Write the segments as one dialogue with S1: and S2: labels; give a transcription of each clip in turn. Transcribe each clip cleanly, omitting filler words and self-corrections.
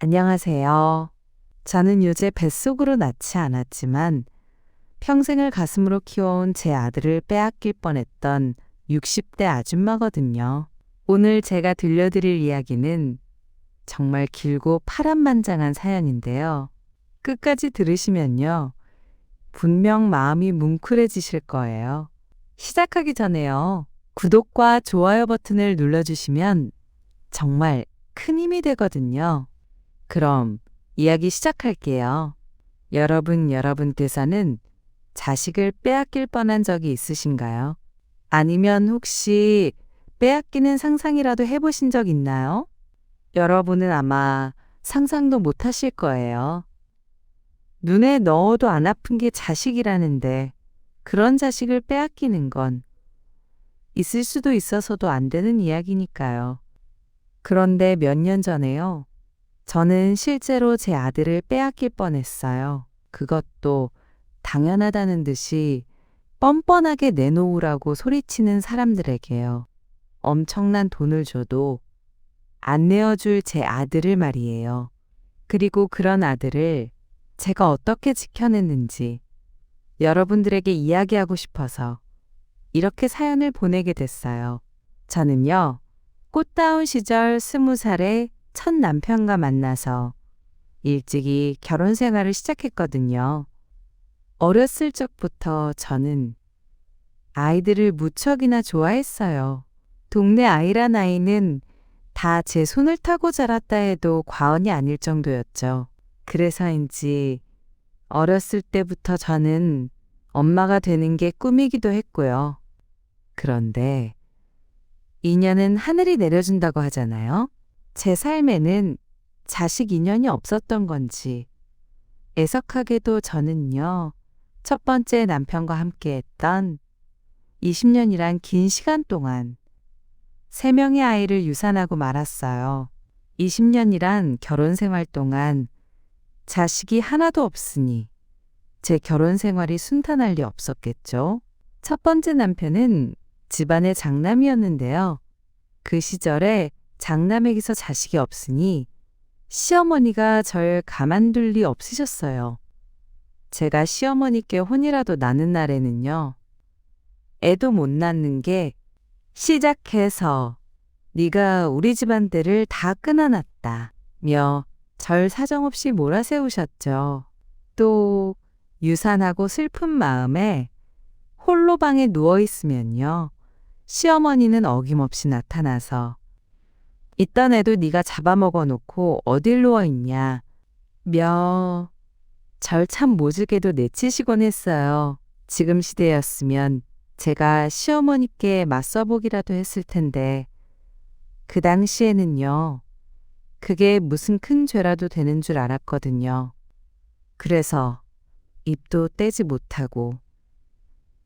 S1: 안녕하세요. 저는 요새 뱃속으로 낳지 않았지만 평생을 가슴으로 키워온 제 아들을 빼앗길 뻔했던 60대 아줌마거든요. 오늘 제가 들려드릴 이야기는 정말 길고 파란만장한 사연인데요. 끝까지 들으시면요. 분명 마음이 뭉클해지실 거예요. 시작하기 전에요. 구독과 좋아요 버튼을 눌러주시면 정말 큰 힘이 되거든요. 그럼 이야기 시작할게요. 여러분께서는 자식을 빼앗길 뻔한 적이 있으신가요? 아니면 혹시 빼앗기는 상상이라도 해보신 적 있나요? 여러분은 아마 상상도 못 하실 거예요. 눈에 넣어도 안 아픈 게 자식이라는데 그런 자식을 빼앗기는 건 있을 수도 있어서도 안 되는 이야기니까요. 그런데 몇 년 전에요. 저는 실제로 제 아들을 빼앗길 뻔했어요. 그것도 당연하다는 듯이 뻔뻔하게 내놓으라고 소리치는 사람들에게요. 엄청난 돈을 줘도 안 내어줄 제 아들을 말이에요. 그리고 그런 아들을 제가 어떻게 지켜냈는지 여러분들에게 이야기하고 싶어서 이렇게 사연을 보내게 됐어요. 저는요, 꽃다운 시절 20살에 첫 남편과 만나서 일찍이 결혼 생활을 시작했거든요. 어렸을 적부터 저는 아이들을 무척이나 좋아했어요. 동네 아이란 아이는 다 제 손을 타고 자랐다 해도 과언이 아닐 정도였죠. 그래서인지 어렸을 때부터 저는 엄마가 되는 게 꿈이기도 했고요. 그런데 인연은 하늘이 내려준다고 하잖아요. 제 삶에는 자식 인연이 없었던 건지 애석하게도 저는요, 첫 번째 남편과 함께 했던 20년이란 긴 시간 동안 3명의 아이를 유산하고 말았어요. 20년이란 결혼 생활 동안 자식이 하나도 없으니 제 결혼 생활이 순탄할 리 없었겠죠. 첫 번째 남편은 집안의 장남이었는데요. 그 시절에 장남에게서 자식이 없으니 시어머니가 절 가만둘 리 없으셨어요. 제가 시어머니께 혼이라도 나는 날에는요. 애도 못 낳는 게 시작해서 네가 우리 집안들을 다 끊어놨다 며 절 사정없이 몰아세우셨죠. 또 유산하고 슬픈 마음에 홀로 방에 누워있으면요. 시어머니는 어김없이 나타나서 있던 애도 네가 잡아먹어 놓고 어딜 누워있냐 며 절 참 모질게도 내치시곤 했어요. 지금 시대였으면 제가 시어머니께 맞서보기라도 했을 텐데 그 당시에는요. 그게 무슨 큰 죄라도 되는 줄 알았거든요. 그래서 입도 떼지 못하고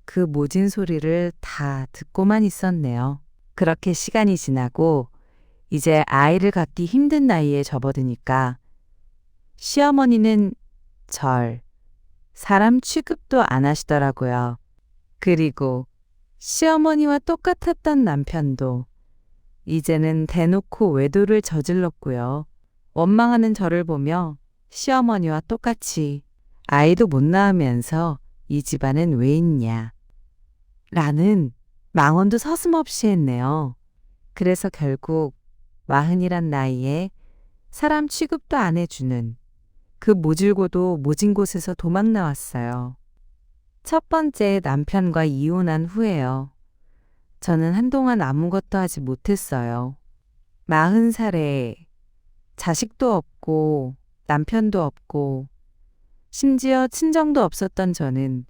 S1: 그 모진 소리를 다 듣고만 있었네요. 그렇게 시간이 지나고 이제 아이를 갖기 힘든 나이에 접어드니까 시어머니는 절 사람 취급도 안 하시더라고요. 그리고 시어머니와 똑같았던 남편도 이제는 대놓고 외도를 저질렀고요. 원망하는 저를 보며 시어머니와 똑같이 아이도 못 낳으면서 이 집안은 왜 있냐 라는 망언도 서슴없이 했네요. 그래서 결국 40이란 나이에 사람 취급도 안 해주는 그 모질고도 모진 곳에서 도망 나왔어요. 첫 번째 남편과 이혼한 후에요. 저는 한동안 아무것도 하지 못했어요. 40살에 자식도 없고 남편도 없고 심지어 친정도 없었던 저는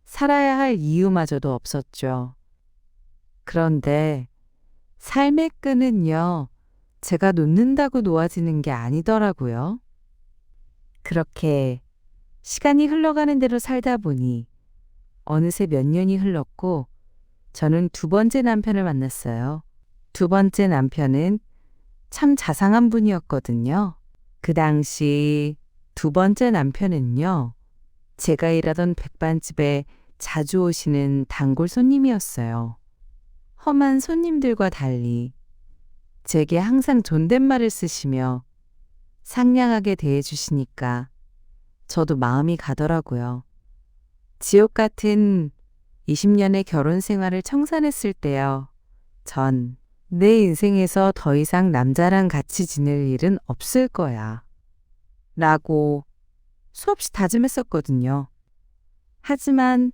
S1: 살아야 할 이유마저도 없었죠. 그런데 삶의 끈은요, 제가 놓는다고 놓아지는 게 아니더라고요. 그렇게 시간이 흘러가는 대로 살다 보니 어느새 몇 년이 흘렀고 저는 두 번째 남편을 만났어요. 두 번째 남편은 참 자상한 분이었거든요. 그 당시 두 번째 남편은요. 제가 일하던 백반집에 자주 오시는 단골 손님이었어요. 험한 손님들과 달리 제게 항상 존댓말을 쓰시며 상냥하게 대해주시니까 저도 마음이 가더라고요. 지옥 같은 20년의 결혼 생활을 청산했을 때요. 전 내 인생에서 더 이상 남자랑 같이 지낼 일은 없을 거야. 라고 수없이 다짐했었거든요. 하지만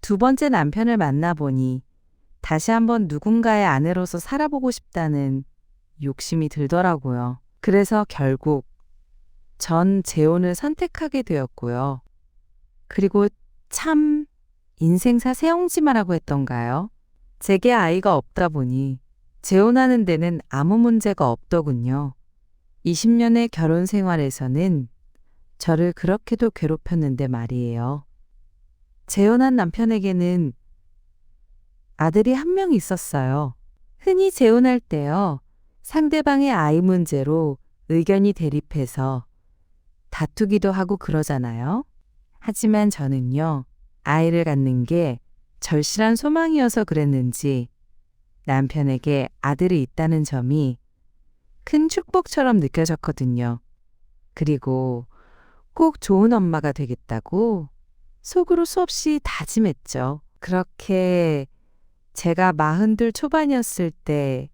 S1: 두 번째 남편을 만나보니 다시 한번 누군가의 아내로서 살아보고 싶다는 욕심이 들더라고요. 그래서 결국 전 재혼을 선택하게 되었고요. 그리고 참 인생사 세옹지마라고 했던가요? 제게 아이가 없다 보니 재혼하는 데는 아무 문제가 없더군요. 20년의 결혼 생활에서는 저를 그렇게도 괴롭혔는데 말이에요. 재혼한 남편에게는 아들이 한 명 있었어요. 흔히 재혼할 때요. 상대방의 아이 문제로 의견이 대립해서 다투기도 하고 그러잖아요. 하지만 저는요. 아이를 갖는 게 절실한 소망이어서 그랬는지 남편에게 아들이 있다는 점이 큰 축복처럼 느껴졌거든요. 그리고 꼭 좋은 엄마가 되겠다고 속으로 수없이 다짐했죠. 그렇게 제가 40 초반이었을 때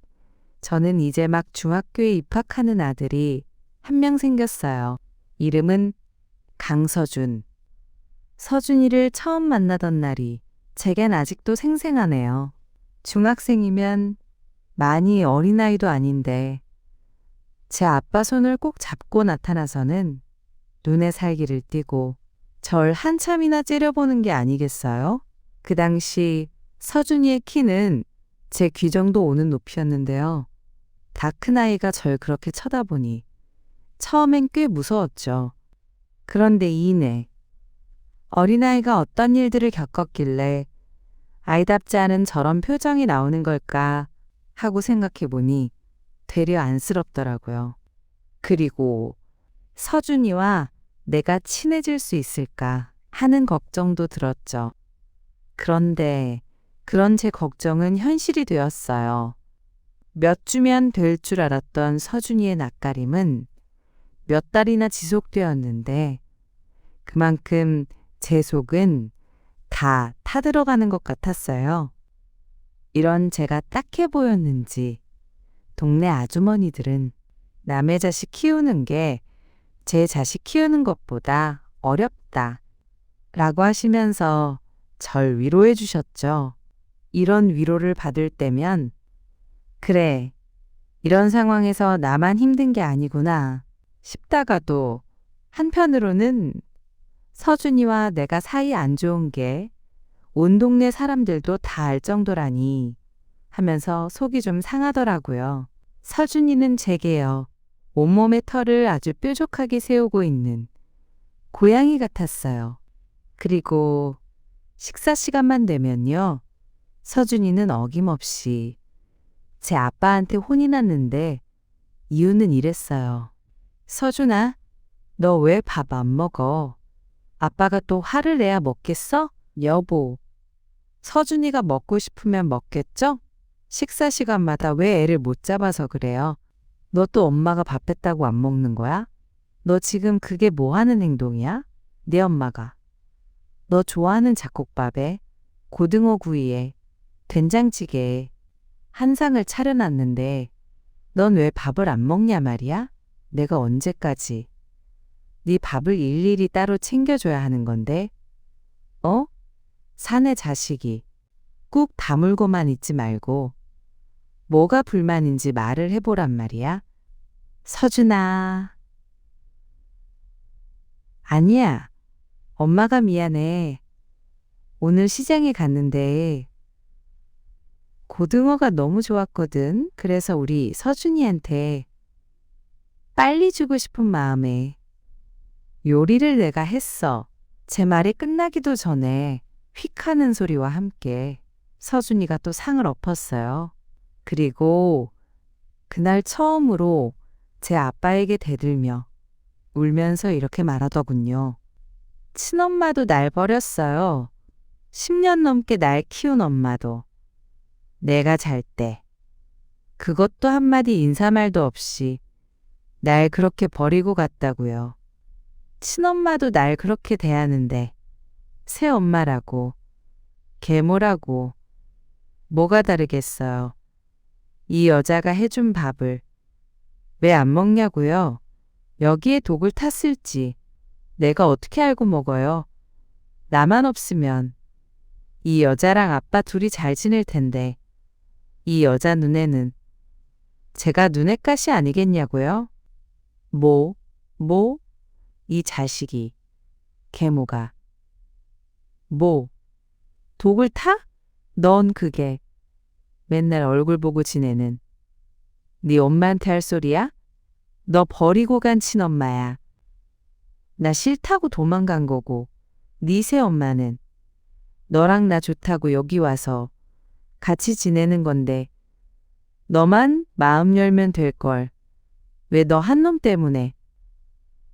S1: 저는 이제 막 중학교에 입학하는 아들이 한 명 생겼어요. 이름은 강서준. 서준이를 처음 만나던 날이 제겐 아직도 생생하네요. 중학생이면 많이 어린아이도 아닌데 제 아빠 손을 꼭 잡고 나타나서는 눈에 살기를 띠고 절 한참이나 째려보는 게 아니겠어요? 그 당시 서준이의 키는 제 귀 정도 오는 높이였는데요. 다 큰 아이가 절 그렇게 쳐다보니 처음엔 꽤 무서웠죠. 그런데 이내 어린아이가 어떤 일들을 겪었길래 아이답지 않은 저런 표정이 나오는 걸까 하고 생각해 보니 되려 안쓰럽더라고요. 그리고 서준이와 내가 친해질 수 있을까 하는 걱정도 들었죠. 그런데 그런 제 걱정은 현실이 되었어요. 몇 주면 될 줄 알았던 서준이의 낯가림은 몇 달이나 지속되었는데 그만큼 제 속은 다 타들어가는 것 같았어요. 이런 제가 딱해 보였는지 동네 아주머니들은 남의 자식 키우는 게 제 자식 키우는 것보다 어렵다 라고 하시면서 절 위로해 주셨죠. 이런 위로를 받을 때면 그래, 이런 상황에서 나만 힘든 게 아니구나 싶다가도 한편으로는 서준이와 내가 사이 안 좋은 게 온 동네 사람들도 다 알 정도라니 하면서 속이 좀 상하더라고요. 서준이는 제게요. 온몸에 털을 아주 뾰족하게 세우고 있는 고양이 같았어요. 그리고 식사 시간만 되면요. 서준이는 어김없이 제 아빠한테 혼이 났는데 이유는 이랬어요. 서준아, 너 왜 밥 안 먹어? 아빠가 또 화를 내야 먹겠어? 여보, 서준이가 먹고 싶으면 먹겠죠? 식사 시간마다 왜 애를 못 잡아서 그래요? 너 또 엄마가 밥 했다고 안 먹는 거야? 너 지금 그게 뭐 하는 행동이야? 네 엄마가 너 좋아하는 잡곡밥에 고등어 구이에 된장찌개에 한 상을 차려놨는데 넌 왜 밥을 안 먹냐 말이야? 내가 언제까지 네 밥을 일일이 따로 챙겨줘야 하는 건데? 어? 사내 자식이 꾹 다물고만 있지 말고 뭐가 불만인지 말을 해보란 말이야. 서준아. 아니야. 엄마가 미안해. 오늘 시장에 갔는데 고등어가 너무 좋았거든. 그래서 우리 서준이한테 빨리 주고 싶은 마음에 요리를 내가 했어. 제 말이 끝나기도 전에 휙 하는 소리와 함께 서준이가 또 상을 엎었어요. 그리고 그날 처음으로 제 아빠에게 대들며 울면서 이렇게 말하더군요. 친엄마도 날 버렸어요. 10년 넘게 날 키운 엄마도. 내가 잘 때. 그것도 한마디 인사말도 없이 날 그렇게 버리고 갔다고요. 친엄마도 날 그렇게 대하는데 새엄마라고, 계모라고, 뭐가 다르겠어요. 이 여자가 해준 밥을 왜 안 먹냐고요? 여기에 독을 탔을지 내가 어떻게 알고 먹어요? 나만 없으면 이 여자랑 아빠 둘이 잘 지낼 텐데 이 여자 눈에는 제가 눈엣가시 아니겠냐고요? 뭐? 이 자식이, 계모가. 뭐? 독을 타? 넌 그게 맨날 얼굴 보고 지내는 네 엄마한테 할 소리야? 너 버리고 간 친엄마야. 나 싫다고 도망간 거고 네 새엄마는 너랑 나 좋다고 여기 와서 같이 지내는 건데 너만 마음 열면 될걸. 왜 너 한 놈 때문에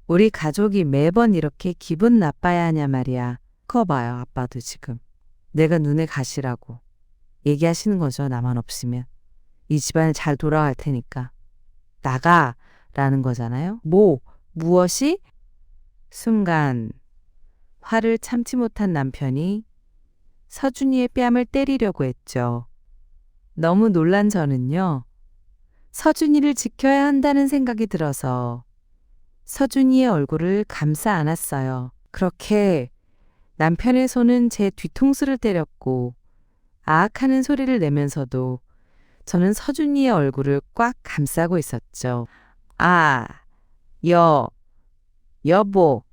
S1: 우리 가족이 매번 이렇게 기분 나빠야 하냐 말이야. 커봐요, 아빠도 지금. 내가 눈에 가시라고 얘기하시는 거죠, 나만 없으면. 이 집안이 잘 돌아갈 테니까. 나가! 라는 거잖아요. 무엇이? 순간 화를 참지 못한 남편이 서준이의 뺨을 때리려고 했죠. 너무 놀란 저는요. 서준이를 지켜야 한다는 생각이 들어서 서준이의 얼굴을 감싸 안았어요. 그렇게 남편의 손은 제 뒤통수를 때렸고 아악하는 소리를 내면서도 저는 서준이의 얼굴을 꽉 감싸고 있었죠. 아, 여보,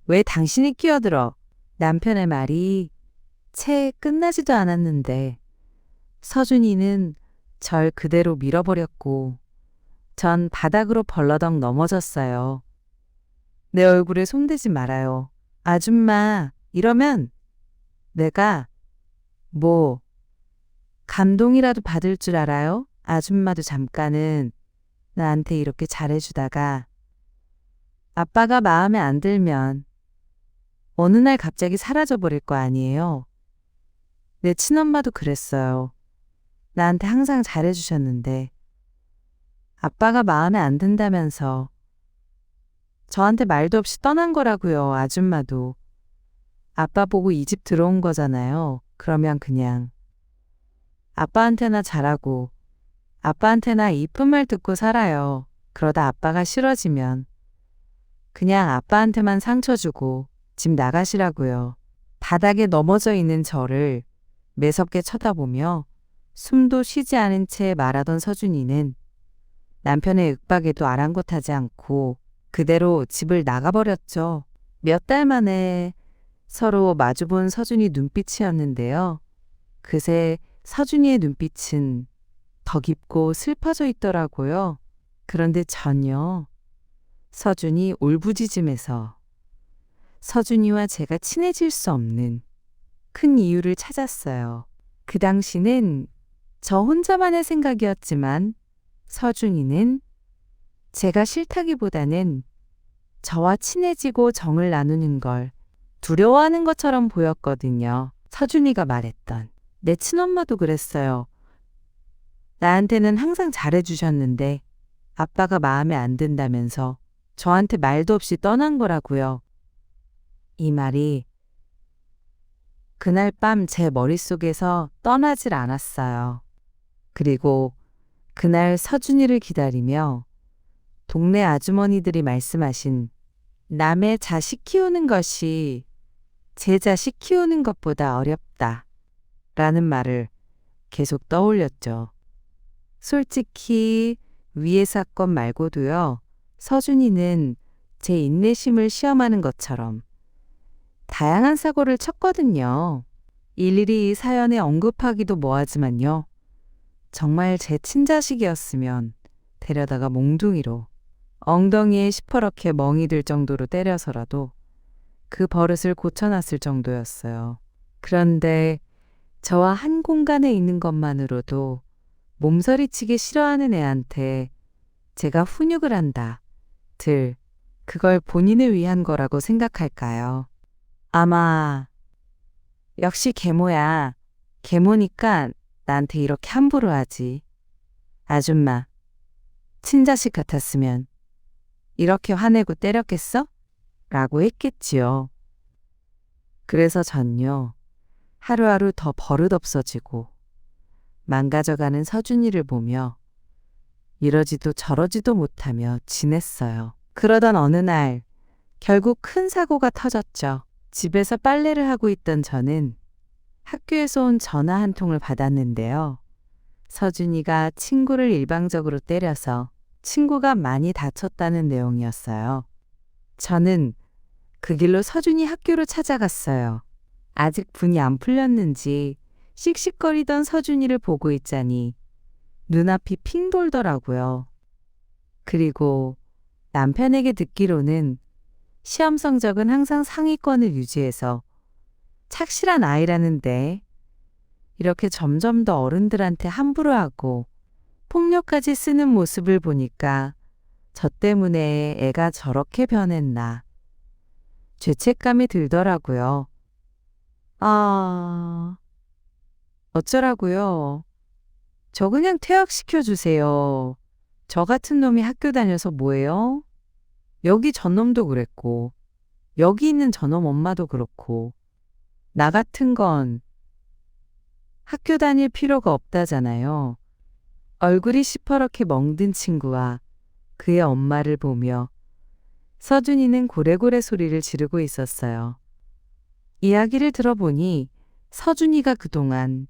S1: 왜 당신이 끼어들어? 남편의 말이 채 끝나지도 않았는데 서준이는 절 그대로 밀어버렸고 전 바닥으로 벌러덩 넘어졌어요. 내 얼굴에 손대지 말아요. 아줌마, 이러면 내가 감동이라도 받을 줄 알아요? 아줌마도 잠깐은 나한테 이렇게 잘해주다가 아빠가 마음에 안 들면 어느 날 갑자기 사라져버릴 거 아니에요. 내 친엄마도 그랬어요. 나한테 항상 잘해주셨는데 아빠가 마음에 안 든다면서 저한테 말도 없이 떠난 거라고요. 아줌마도. 아빠 보고 이 집 들어온 거잖아요. 그러면 그냥 아빠한테나 잘하고 아빠한테나 이쁜 말 듣고 살아요. 그러다 아빠가 싫어지면 그냥 아빠한테만 상처 주고 집 나가시라고요. 바닥에 넘어져 있는 저를 매섭게 쳐다보며 숨도 쉬지 않은 채 말하던 서준이는 남편의 윽박에도 아랑곳하지 않고 그대로 집을 나가버렸죠. 몇 달 만에 서로 마주본 서준이 눈빛이었는데요. 그새 서준이의 눈빛은 더 깊고 슬퍼져 있더라고요. 그런데 전혀 서준이 울부짖음에서 서준이와 제가 친해질 수 없는 큰 이유를 찾았어요. 그 당시는 저 혼자만의 생각이었지만 서준이는 제가 싫다기보다는 저와 친해지고 정을 나누는 걸 두려워하는 것처럼 보였거든요. 서준이가 말했던 내 친엄마도 그랬어요. 나한테는 항상 잘해주셨는데 아빠가 마음에 안 든다면서 저한테 말도 없이 떠난 거라고요. 이 말이 그날 밤 제 머릿속에서 떠나질 않았어요. 그리고 그날 서준이를 기다리며 동네 아주머니들이 말씀하신 남의 자식 키우는 것이 제 자식 키우는 것보다 어렵다 라는 말을 계속 떠올렸죠. 솔직히 위의 사건 말고도요. 서준이는 제 인내심을 시험하는 것처럼 다양한 사고를 쳤거든요. 일일이 이 사연에 언급하기도 뭐하지만요. 정말 제 친자식이었으면 데려다가 몽둥이로 엉덩이에 시퍼렇게 멍이 들 정도로 때려서라도 그 버릇을 고쳐놨을 정도였어요. 그런데 저와 한 공간에 있는 것만으로도 몸서리치기 싫어하는 애한테 제가 훈육을 한다. 그걸 본인을 위한 거라고 생각할까요? 아마 역시 계모야. 계모니까 나한테 이렇게 함부로 하지. 아줌마, 친자식 같았으면 이렇게 화내고 때렸겠어? 라고 했겠지요. 그래서 전요, 하루하루 더 버릇없어지고 망가져가는 서준이를 보며 이러지도 저러지도 못하며 지냈어요. 그러던 어느 날 결국 큰 사고가 터졌죠. 집에서 빨래를 하고 있던 저는 학교에서 온 전화 한 통을 받았는데요. 서준이가 친구를 일방적으로 때려서 친구가 많이 다쳤다는 내용이었어요. 저는 그 길로 서준이 학교로 찾아갔어요. 아직 분이 안 풀렸는지 씩씩거리던 서준이를 보고 있자니 눈앞이 핑 돌더라고요. 그리고 남편에게 듣기로는 시험 성적은 항상 상위권을 유지해서 착실한 아이라는데 이렇게 점점 더 어른들한테 함부로 하고 폭력까지 쓰는 모습을 보니까 저 때문에 애가 저렇게 변했나 죄책감이 들더라고요. 어쩌라고요? 저 그냥 퇴학시켜 주세요. 저 같은 놈이 학교 다녀서 뭐예요? 여기 저놈도 그랬고, 여기 있는 저놈 엄마도 그렇고, 나 같은 건 학교 다닐 필요가 없다잖아요. 얼굴이 시퍼렇게 멍든 친구와 그의 엄마를 보며 서준이는 고래고래 소리를 지르고 있었어요. 이야기를 들어보니 서준이가 그동안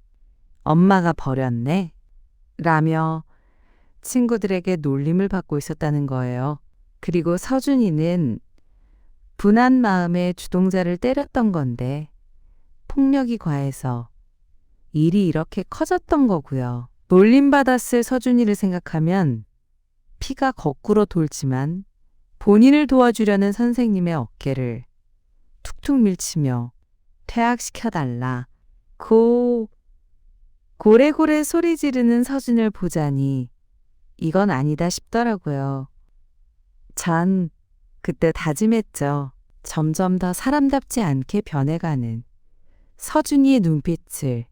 S1: 엄마가 버렸네 라며 친구들에게 놀림을 받고 있었다는 거예요. 그리고 서준이는 분한 마음에 주동자를 때렸던 건데 폭력이 과해서 일이 이렇게 커졌던 거고요. 놀림받았을 서준이를 생각하면 피가 거꾸로 돌지만 본인을 도와주려는 선생님의 어깨를 툭툭 밀치며 퇴학시켜달라. 고래고래 소리 지르는 서준을 보자니 이건 아니다 싶더라고요. 전 그때 다짐했죠. 점점 더 사람답지 않게 변해가는 서준이의 눈빛을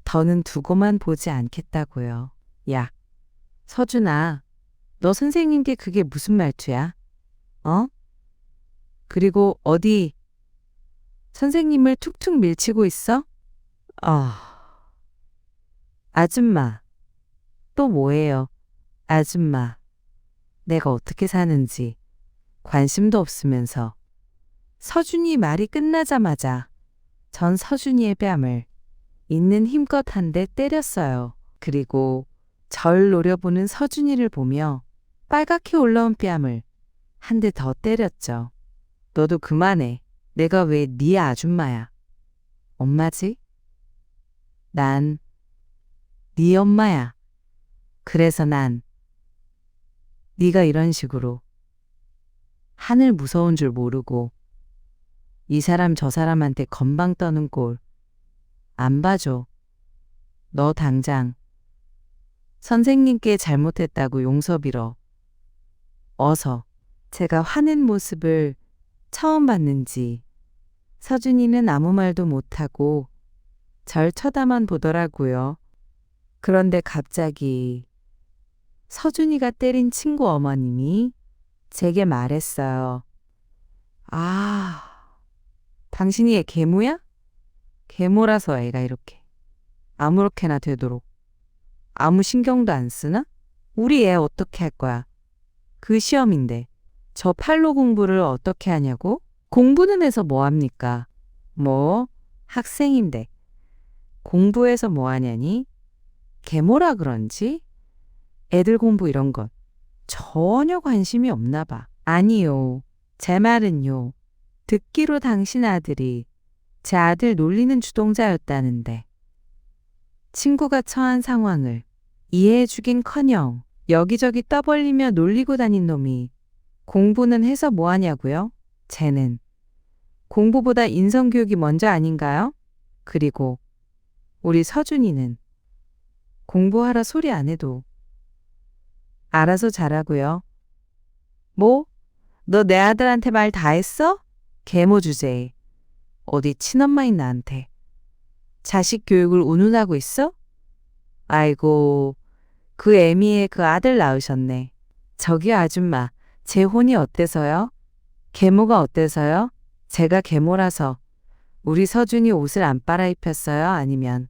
S1: 더는 두고만 보지 않겠다고요. 야, 서준아, 너 선생님께 그게 무슨 말투야? 어? 그리고 어디 선생님을 툭툭 밀치고 있어? 아줌마, 또 뭐예요? 아줌마, 내가 어떻게 사는지 관심도 없으면서. 서준이 말이 끝나자마자 전 서준이의 뺨을 있는 힘껏 한 대 때렸어요. 그리고 절 노려보는 서준이를 보며 빨갛게 올라온 뺨을 한 대 더 때렸죠. 너도 그만해. 내가 왜 네 아줌마야? 엄마지? 난 네 엄마야. 그래서 난 네가 이런 식으로 하늘 무서운 줄 모르고 이 사람 저 사람한테 건방 떠는 꼴 안 봐줘. 너 당장 선생님께 잘못했다고 용서 빌어. 어서. 제가 화낸 모습을 처음 봤는지 서준이는 아무 말도 못하고 절 쳐다만 보더라고요. 그런데 갑자기 서준이가 때린 친구 어머님이 제게 말했어요. 당신이 얘 계모야? 계모라서 애가 이렇게 아무렇게나 되도록 아무 신경도 안 쓰나? 우리 애 어떻게 할 거야? 그 시험인데 저 팔로 공부를 어떻게 하냐고? 공부는 해서 뭐 합니까? 뭐 학생인데 공부해서 뭐 하냐니? 계모라 그런지 애들 공부 이런 것 전혀 관심이 없나 봐. 아니요. 제 말은요. 듣기로 당신 아들이 제 아들 놀리는 주동자였다는데 친구가 처한 상황을 이해해주긴커녕 여기저기 떠벌리며 놀리고 다닌 놈이 공부는 해서 뭐 하냐고요? 쟤는 공부보다 인성교육이 먼저 아닌가요? 그리고 우리 서준이는 공부하라 소리 안 해도 알아서 잘하고요. 뭐? 너 내 아들한테 말 다 했어? 계모 주제에. 어디 친엄마인 나한테 자식 교육을 운운하고 있어? 아이고, 그 애미에 그 아들 낳으셨네. 저기 아줌마, 제 혼이 어때서요? 계모가 어때서요? 제가 계모라서 우리 서준이 옷을 안 빨아입혔어요? 아니면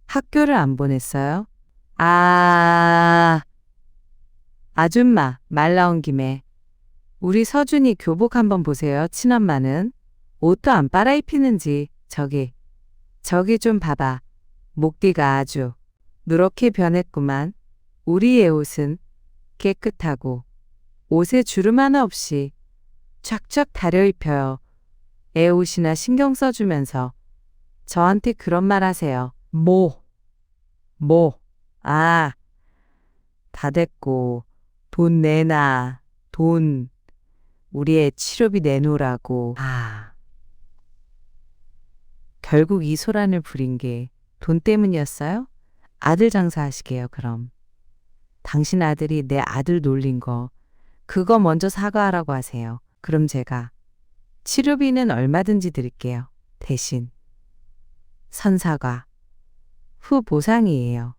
S1: 학교를 안 보냈어요? 아, 아줌마, 말 나온 김에 우리 서준이 교복 한번 보세요. 친엄마는 옷도 안 빨아입히는지 저기 좀 봐봐. 목뒤가 아주 누렇게 변했구만. 우리 애 옷은 깨끗하고 옷에 주름 하나 없이 쫙쫙 다려 입혀요. 애 옷이나 신경 써주면서 저한테 그런 말 하세요. 뭐, 아, 다 됐고 돈 내놔. 돈 우리 애 치료비 내놓으라고. 결국 이 소란을 부린 게 돈 때문이었어요? 아들 장사하시게요, 그럼. 당신 아들이 내 아들 놀린 거, 그거 먼저 사과하라고 하세요. 그럼 제가 치료비는 얼마든지 드릴게요. 대신 선사과, 후 보상이에요.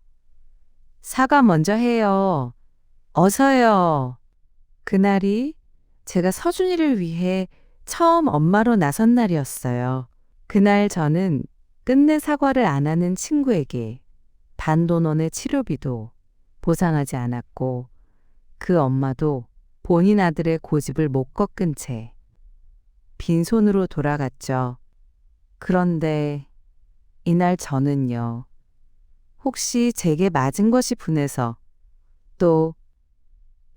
S1: 사과 먼저 해요. 어서요. 그날이 제가 서준이를 위해 처음 엄마로 나선 날이었어요. 그날 저는 끝내 사과를 안 하는 친구에게 반돈 원의 치료비도 보상하지 않았고 그 엄마도 본인 아들의 고집을 못 꺾은 채 빈손으로 돌아갔죠. 그런데 이날 저는요. 혹시 제게 맞은 것이 분해서 또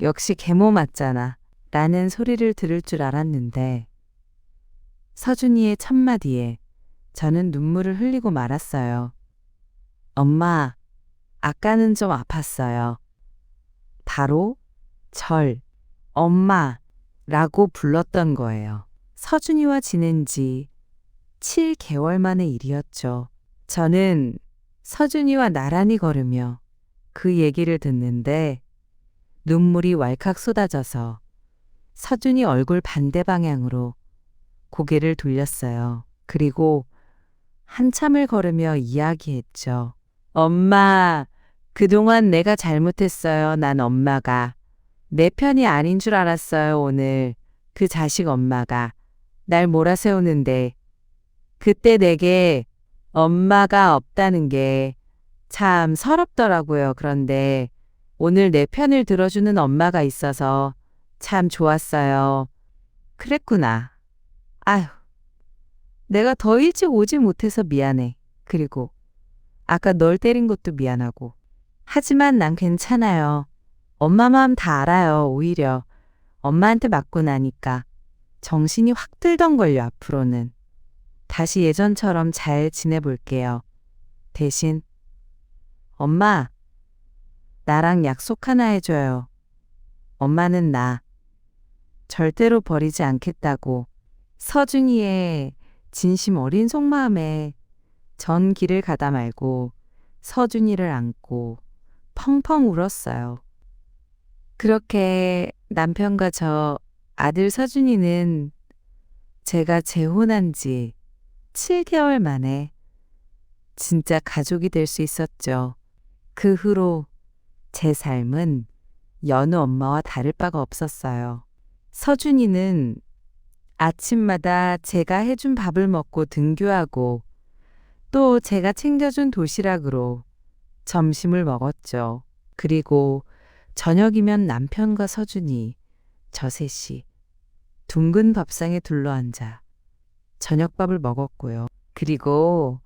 S1: 역시 계모 맞잖아 라는 소리를 들을 줄 알았는데 서준이의 첫마디에 저는 눈물을 흘리고 말았어요. 엄마, 아까는 좀 아팠어요. 바로 엄마라고 불렀던 거예요. 서준이와 지낸 지 7개월 만의 일이었죠. 저는 서준이와 나란히 걸으며 그 얘기를 듣는데 눈물이 왈칵 쏟아져서 서준이 얼굴 반대 방향으로 고개를 돌렸어요. 그리고 한참을 걸으며 이야기했죠. 엄마, 그동안 내가 잘못했어요. 난 엄마가. 내 편이 아닌 줄 알았어요, 오늘. 그 자식 엄마가 날 몰아세우는데 그때 내게 엄마가 없다는 게 참 서럽더라고요. 그런데 오늘 내 편을 들어주는 엄마가 있어서 참 좋았어요. 그랬구나. 아휴, 내가 더 일찍 오지 못해서 미안해. 그리고 아까 널 때린 것도 미안하고. 하지만 난 괜찮아요. 엄마 마음 다 알아요. 오히려 엄마한테 맞고 나니까 정신이 확 들던걸요. 앞으로는. 다시 예전처럼 잘 지내볼게요. 대신 엄마, 나랑 약속 하나 해줘요. 엄마는 나 절대로 버리지 않겠다고. 서준이의 진심 어린 속마음에 전 길을 가다 말고 서준이를 안고 펑펑 울었어요. 그렇게 남편과 저 아들 서준이는 제가 재혼한 지 7개월 만에 진짜 가족이 될 수 있었죠. 그 후로 제 삶은 여느 엄마와 다를 바가 없었어요. 서준이는 아침마다 제가 해준 밥을 먹고 등교하고 또 제가 챙겨준 도시락으로 점심을 먹었죠. 그리고 저녁이면 남편과 서준이 저 셋이 둥근 밥상에 둘러앉아 저녁밥을 먹었고요. 그리고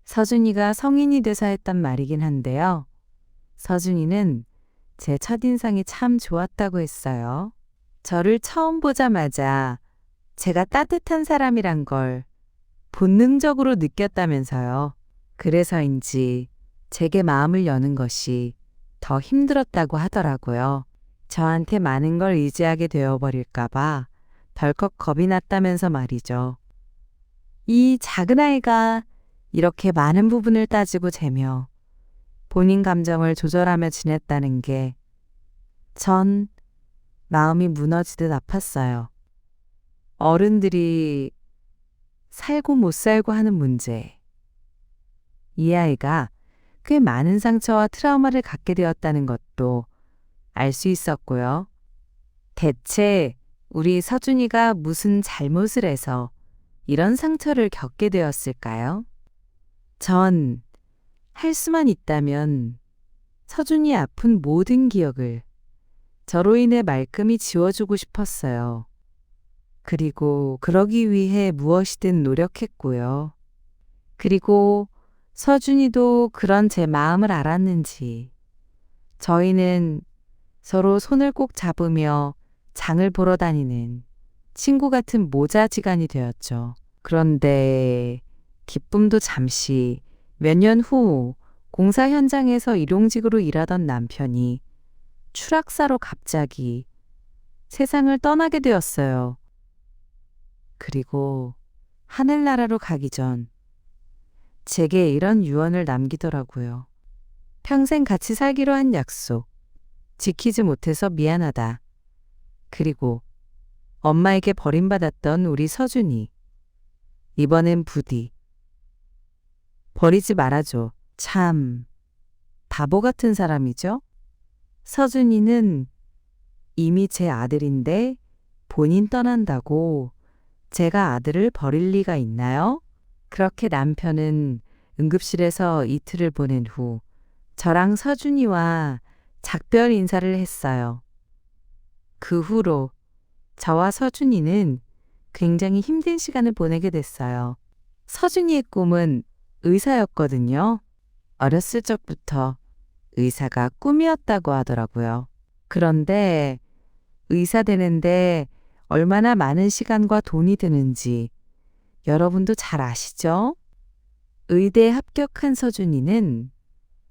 S1: 서준이가 성인이 돼서 했단 말이긴 한데요. 서준이는 제 첫인상이 참 좋았다고 했어요. 저를 처음 보자마자 제가 따뜻한 사람이란 걸 본능적으로 느꼈다면서요. 그래서인지 제게 마음을 여는 것이 더 힘들었다고 하더라고요. 저한테 많은 걸 의지하게 되어버릴까봐 덜컥 겁이 났다면서 말이죠. 이 작은 아이가 이렇게 많은 부분을 따지고 재며 본인 감정을 조절하며 지냈다는 게 전 마음이 무너지듯 아팠어요. 어른들이 살고 못 살고 하는 문제. 이 아이가 꽤 많은 상처와 트라우마를 갖게 되었다는 것도 알 수 있었고요. 대체 우리 서준이가 무슨 잘못을 해서 이런 상처를 겪게 되었을까요? 전 할 수만 있다면 서준이 아픈 모든 기억을 저로 인해 말끔히 지워주고 싶었어요. 그리고 그러기 위해 무엇이든 노력했고요. 그리고 서준이도 그런 제 마음을 알았는지 저희는 서로 손을 꼭 잡으며 장을 보러 다니는 친구 같은 모자지간이 되었죠. 그런데 기쁨도 잠시 몇 년 후 공사 현장에서 일용직으로 일하던 남편이 추락사로 갑자기 세상을 떠나게 되었어요. 그리고 하늘나라로 가기 전 제게 이런 유언을 남기더라고요. 평생 같이 살기로 한 약속, 지키지 못해서 미안하다. 그리고 엄마에게 버림받았던 우리 서준이, 이번엔 부디 버리지 말아줘. 참 바보 같은 사람이죠? 서준이는 이미 제 아들인데 본인 떠난다고 제가 아들을 버릴 리가 있나요? 그렇게 남편은 응급실에서 이틀을 보낸 후 저랑 서준이와 작별 인사를 했어요. 그 후로 저와 서준이는 굉장히 힘든 시간을 보내게 됐어요. 서준이의 꿈은 의사였거든요. 어렸을 적부터 의사가 꿈이었다고 하더라고요. 그런데 의사 되는데 얼마나 많은 시간과 돈이 드는지 여러분도 잘 아시죠? 의대에 합격한 서준이는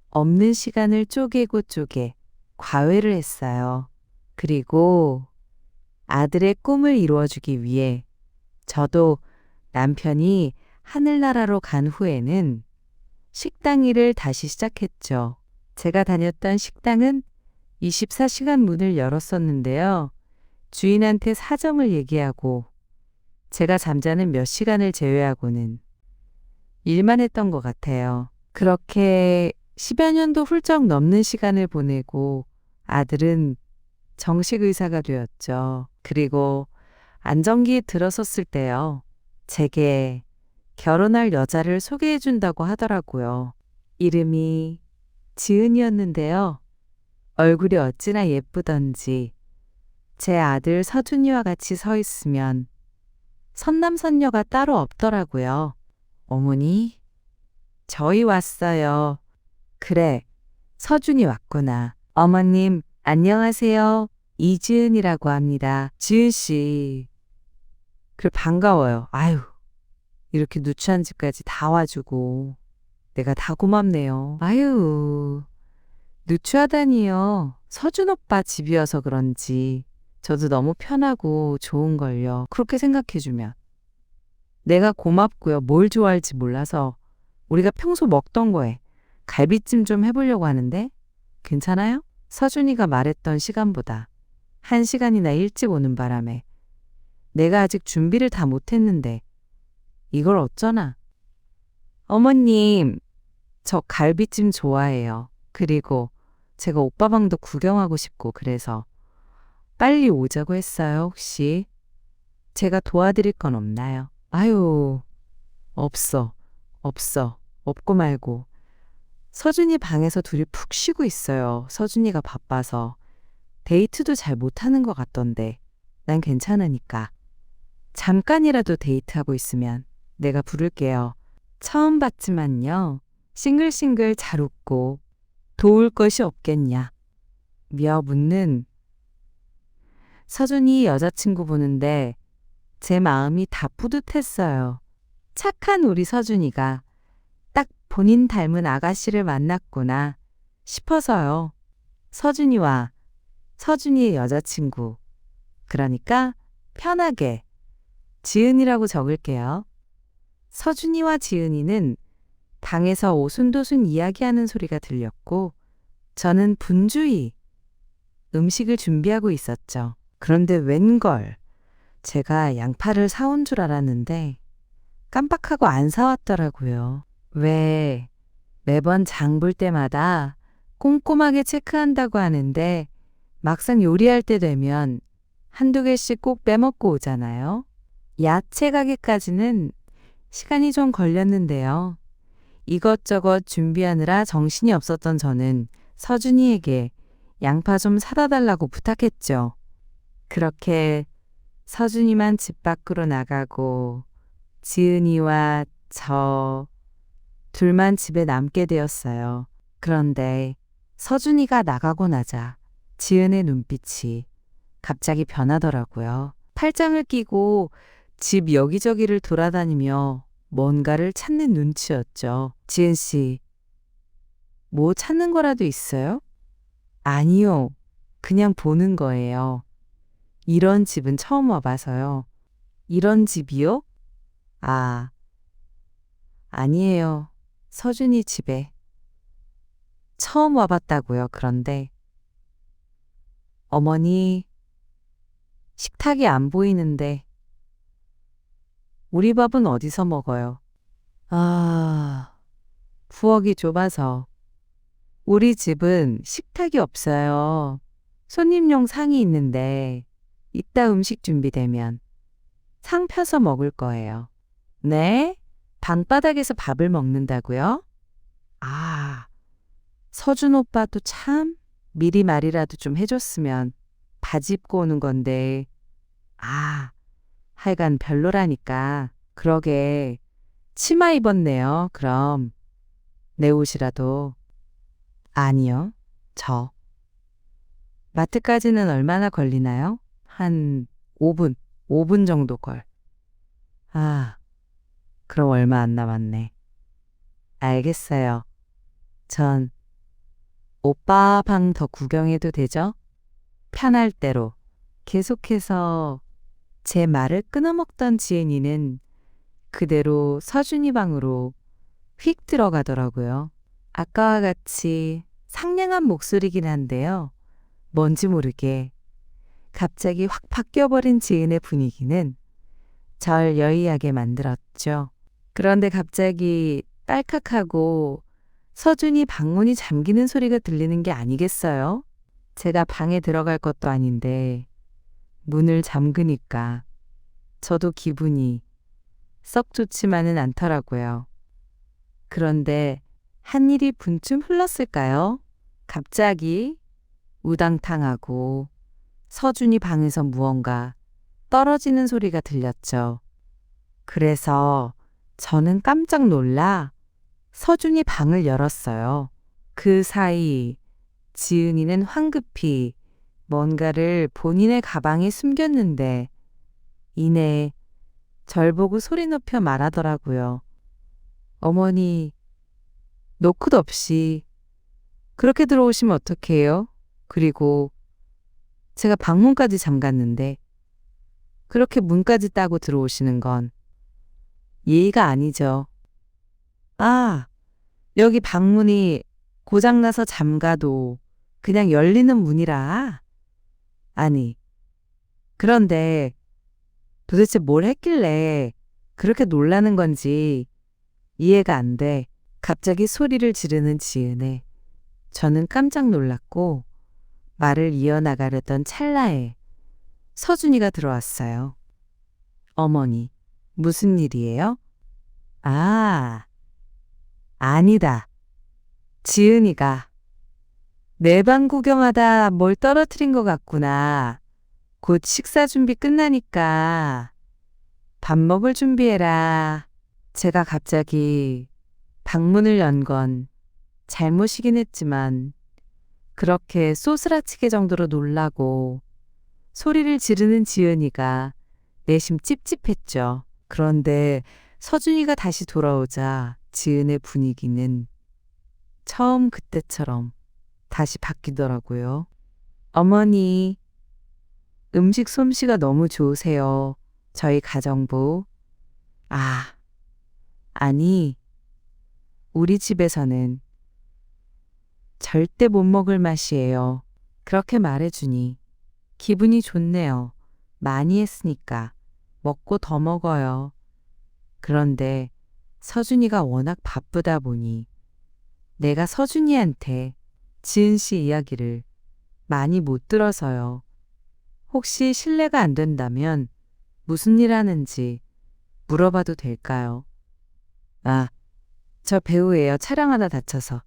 S1: 없는 시간을 쪼개고 쪼개 과외를 했어요. 그리고 아들의 꿈을 이루어주기 위해 저도 남편이 하늘나라로 간 후에는 식당 일을 다시 시작했죠. 제가 다녔던 식당은 24시간 문을 열었었는데요. 주인한테 사정을 얘기하고 제가 잠자는 몇 시간을 제외하고는 일만 했던 것 같아요. 그렇게 10여 년도 훌쩍 넘는 시간을 보내고 아들은 정식 의사가 되었죠. 그리고 안정기에 들어섰을 때요. 제게 결혼할 여자를 소개해 준다고 하더라고요. 이름이 지은이었는데요. 얼굴이 어찌나 예쁘던지 제 아들 서준이와 같이 서 있으면 선남선녀가 따로 없더라고요. 어머니, 저희 왔어요. 그래, 서준이 왔구나. 어머님, 안녕하세요. 이지은이라고 합니다. 지은 씨. 그래, 반가워요. 아유, 이렇게 누추한 집까지 다 와주고. 내가 다 고맙네요. 아유, 누추하다니요. 서준 오빠 집이어서 그런지 저도 너무 편하고 좋은걸요. 그렇게 생각해주면. 내가 고맙고요. 뭘 좋아할지 몰라서 우리가 평소 먹던 거에 갈비찜 좀 해보려고 하는데 괜찮아요? 서준이가 말했던 시간보다 1시간이나 일찍 오는 바람에 내가 아직 준비를 다 못했는데 이걸 어쩌나. 어머님, 저 갈비찜 좋아해요. 그리고 제가 오빠 방도 구경하고 싶고 그래서 빨리 오자고 했어요. 혹시 제가 도와드릴 건 없나요? 아유, 없어. 없고 말고. 서준이 방에서 둘이 푹 쉬고 있어요. 서준이가 바빠서. 데이트도 잘 못하는 것 같던데. 난 괜찮으니까. 잠깐이라도 데이트하고 있으면 내가 부를게요. 처음 봤지만요. 싱글싱글 잘 웃고 도울 것이 없겠냐. 며 묻는 서준이 여자친구 보는데 제 마음이 다 뿌듯했어요. 착한 우리 서준이가 딱 본인 닮은 아가씨를 만났구나 싶어서요. 서준이와 서준이의 여자친구. 그러니까 편하게 지은이라고 적을게요. 서준이와 지은이는 방에서 오순도순 이야기하는 소리가 들렸고 저는 분주히 음식을 준비하고 있었죠. 그런데 웬걸 제가 양파를 사온 줄 알았는데 깜빡하고 안 사왔더라고요. 왜 매번 장볼 때마다 꼼꼼하게 체크한다고 하는데 막상 요리할 때 되면 한두 개씩 꼭 빼먹고 오잖아요. 야채 가게까지는 시간이 좀 걸렸는데요. 이것저것 준비하느라 정신이 없었던 저는 서준이에게 양파 좀 사다 달라고 부탁했죠. 그렇게 서준이만 집 밖으로 나가고 지은이와 저 둘만 집에 남게 되었어요. 그런데 서준이가 나가고 나자 지은의 눈빛이 갑자기 변하더라고요. 팔짱을 끼고 집 여기저기를 돌아다니며 뭔가를 찾는 눈치였죠. 지은 씨, 뭐 찾는 거라도 있어요? 아니요. 그냥 보는 거예요. 이런 집은 처음 와봐서요. 이런 집이요? 아, 아니에요. 서준이 집에. 처음 와봤다고요. 그런데 어머니, 식탁이 안 보이는데 우리 밥은 어디서 먹어요? 아, 부엌이 좁아서. 우리 집은 식탁이 없어요. 손님용 상이 있는데 이따 음식 준비되면 상 펴서 먹을 거예요. 네? 방바닥에서 밥을 먹는다고요? 아, 서준 오빠도 참 미리 말이라도 좀 해줬으면 바지 입고 오는 건데. 아, 하여간 별로라니까. 그러게. 치마 입었네요. 그럼 내 옷이라도. 아니요. 저. 마트까지는 얼마나 걸리나요? 한 5분, 5분 정도 걸. 아, 그럼 얼마 안 남았네. 알겠어요. 전 오빠 방 더 구경해도 되죠? 편할 대로. 계속해서 제 말을 끊어먹던 지은이는 그대로 서준이 방으로 휙 들어가더라고요. 아까와 같이 상냥한 목소리긴 한데요. 뭔지 모르게 갑자기 확 바뀌어버린 지은의 분위기는 절 여의하게 만들었죠. 그런데 갑자기 딸깍하고 서준이 방문이 잠기는 소리가 들리는 게 아니겠어요? 제가 방에 들어갈 것도 아닌데 문을 잠그니까 저도 기분이 썩 좋지만은 않더라고요. 그런데 한 일이 분쯤 흘렀을까요? 갑자기 우당탕하고 서준이 방에서 무언가 떨어지는 소리가 들렸죠. 그래서 저는 깜짝 놀라 서준이 방을 열었어요. 그 사이 지은이는 황급히 뭔가를 본인의 가방에 숨겼는데 이내 절 보고 소리 높여 말하더라고요. 어머니, 노크도 없이 그렇게 들어오시면 어떡해요? 그리고 제가 방문까지 잠갔는데 그렇게 문까지 따고 들어오시는 건 예의가 아니죠. 아, 여기 방문이 고장나서 잠가도 그냥 열리는 문이라. 아니, 그런데 도대체 뭘 했길래 그렇게 놀라는 건지 이해가 안 돼. 갑자기 소리를 지르는 지은에 저는 깜짝 놀랐고 말을 이어나가려던 찰나에 서준이가 들어왔어요. 어머니, 무슨 일이에요? 아, 아니다. 지은이가 내 방 구경하다 뭘 떨어뜨린 것 같구나. 곧 식사 준비 끝나니까 밥 먹을 준비해라. 제가 갑자기 방문을 연 건 잘못이긴 했지만 그렇게 소스라치게 정도로 놀라고 소리를 지르는 지은이가 내심 찝찝했죠. 그런데 서준이가 다시 돌아오자 지은의 분위기는 처음 그때처럼 다시 바뀌더라고요. 어머니, 음식 솜씨가 너무 좋으세요. 저희 가정부. 아, 아니, 우리 집에서는 절대 못 먹을 맛이에요. 그렇게 말해주니 기분이 좋네요. 많이 했으니까 먹고 더 먹어요. 그런데 서준이가 워낙 바쁘다 보니 내가 서준이한테 지은 씨 이야기를 많이 못 들어서요. 혹시 실례가 안 된다면 무슨 일 하는지 물어봐도 될까요? 아, 저 배우예요. 촬영하다 다쳐서.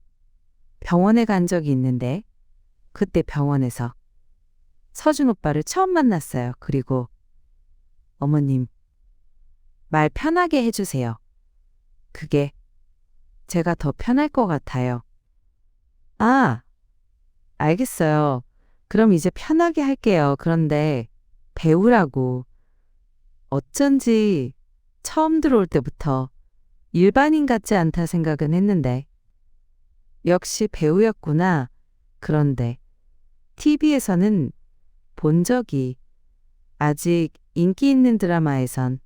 S1: 병원에 간 적이 있는데 그때 병원에서 서준 오빠를 처음 만났어요. 그리고 어머님, 말 편하게 해주세요. 그게 제가 더 편할 것 같아요. 아, 알겠어요. 그럼 이제 편하게 할게요. 그런데 배우라고 어쩐지 처음 들어올 때부터 일반인 같지 않다 생각은 했는데 역시 배우였구나. 그런데 TV에서는 본 적이 아직 인기 있는 드라마에선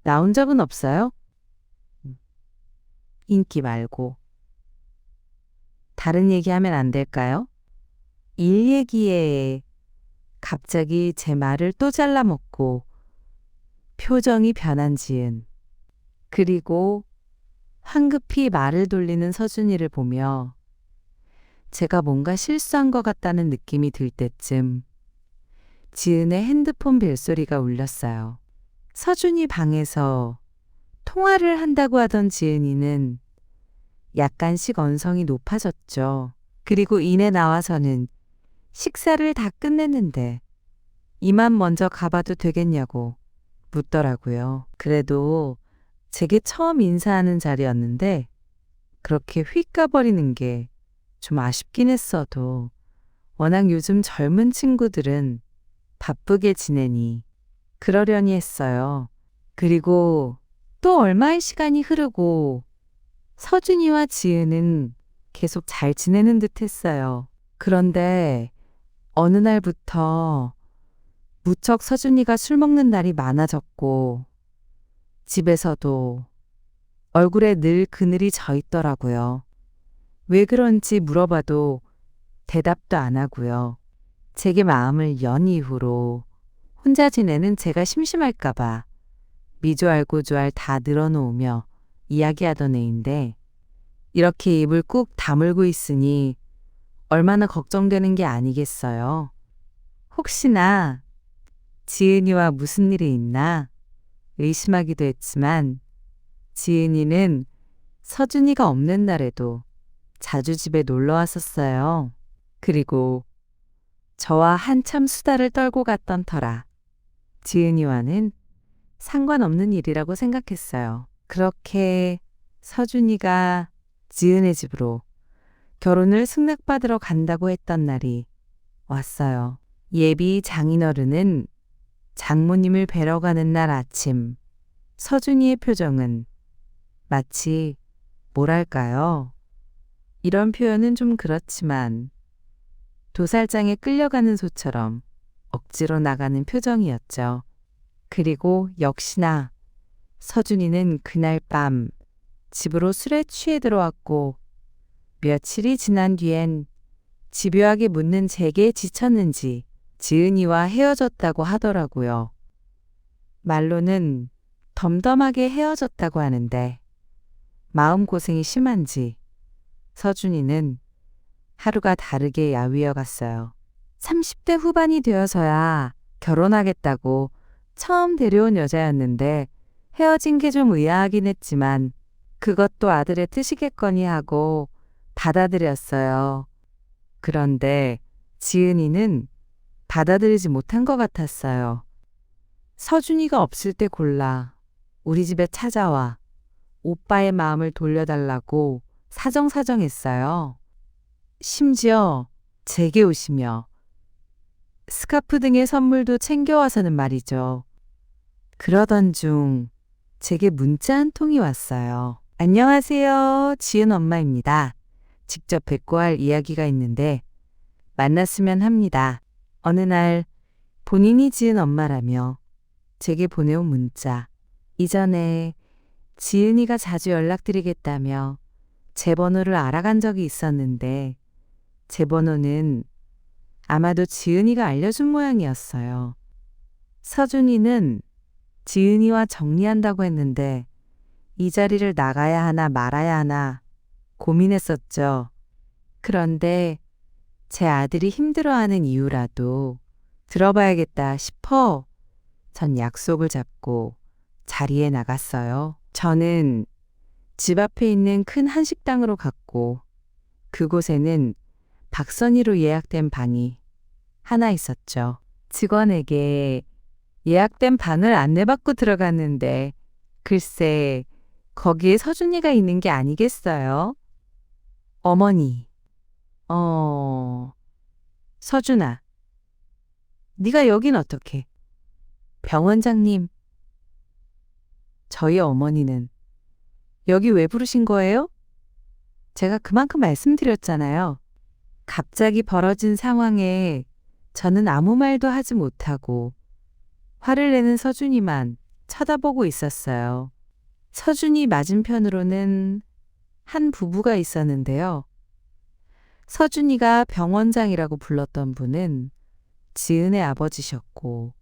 S1: 나온 적은 없어요? 인기 말고 다른 얘기하면 안 될까요? 일 얘기에 갑자기 제 말을 또 잘라먹고 표정이 변한 지은. 그리고 황급히 말을 돌리는 서준이를 보며 제가 뭔가 실수한 것 같다는 느낌이 들 때쯤 지은의 핸드폰 벨소리가 울렸어요. 서준이 방에서 통화를 한다고 하던 지은이는 약간씩 언성이 높아졌죠. 그리고 이내 나와서는 식사를 다 끝냈는데 이만 먼저 가봐도 되겠냐고 묻더라고요. 그래도 제게 처음 인사하는 자리였는데 그렇게 휙 가버리는 게 좀 아쉽긴 했어도 워낙 요즘 젊은 친구들은 바쁘게 지내니 그러려니 했어요. 그리고 또 얼마의 시간이 흐르고 서준이와 지은은 계속 잘 지내는 듯 했어요. 그런데 어느 날부터 무척 서준이가 술 먹는 날이 많아졌고 집에서도 얼굴에 늘 그늘이 져 있더라고요. 왜 그런지 물어봐도 대답도 안 하고요. 제게 마음을 연 이후로 혼자 지내는 제가 심심할까봐 미조알고조알 다 늘어놓으며 이야기하던 애인데 이렇게 입을 꾹 다물고 있으니 얼마나 걱정되는 게 아니겠어요. 혹시나 지은이와 무슨 일이 있나 의심하기도 했지만 지은이는 서준이가 없는 날에도 자주 집에 놀러 왔었어요. 그리고 저와 한참 수다를 떨고 갔던 터라 지은이와는 상관없는 일이라고 생각했어요. 그렇게 서준이가 지은의 집으로 결혼을 승낙받으러 간다고 했던 날이 왔어요. 예비 장인어른은 장모님을 뵈러 가는 날 아침 서준이의 표정은 마치 뭐랄까요? 이런 표현은 좀 그렇지만 도살장에 끌려가는 소처럼 억지로 나가는 표정이었죠. 그리고 역시나 서준이는 그날 밤 집으로 술에 취해 들어왔고 며칠이 지난 뒤엔 집요하게 묻는 제게 지쳤는지 지은이와 헤어졌다고 하더라고요. 말로는 덤덤하게 헤어졌다고 하는데 마음고생이 심한지 서준이는 하루가 다르게 야위어 갔어요. 30대 후반이 되어서야 결혼하겠다고 처음 데려온 여자였는데 헤어진 게 좀 의아하긴 했지만 그것도 아들의 뜻이겠거니 하고 받아들였어요. 그런데 지은이는 받아들이지 못한 것 같았어요. 서준이가 없을 때 골라 우리 집에 찾아와 오빠의 마음을 돌려달라고 사정사정했어요. 심지어 제게 오시며 스카프 등의 선물도 챙겨와서는 말이죠. 그러던 중 제게 문자 한 통이 왔어요. 안녕하세요. 지은 엄마입니다. 직접 뵙고 할 이야기가 있는데 만났으면 합니다. 어느 날 본인이 지은 엄마라며 제게 보내온 문자. 이전에 지은이가 자주 연락드리겠다며 제 번호를 알아간 적이 있었는데 제 번호는 아마도 지은이가 알려준 모양이었어요. 서준이는 지은이와 정리한다고 했는데 이 자리를 나가야 하나 말아야 하나 고민했었죠. 그런데 제 아들이 힘들어하는 이유라도 들어봐야겠다 싶어 전 약속을 잡고 자리에 나갔어요. 저는 집 앞에 있는 큰 한식당으로 갔고 그곳에는 박선희로 예약된 방이 하나 있었죠. 직원에게 예약된 방을 안내받고 들어갔는데 글쎄 거기에 서준이가 있는 게 아니겠어요? 어머니, 서준아, 네가 여긴 어떻게? 병원장님, 저희 어머니는 여기 왜 부르신 거예요? 제가 그만큼 말씀드렸잖아요. 갑자기 벌어진 상황에 저는 아무 말도 하지 못하고 화를 내는 서준이만 쳐다보고 있었어요. 서준이 맞은편으로는 한 부부가 있었는데요. 서준이가 병원장이라고 불렀던 분은 지은의 아버지셨고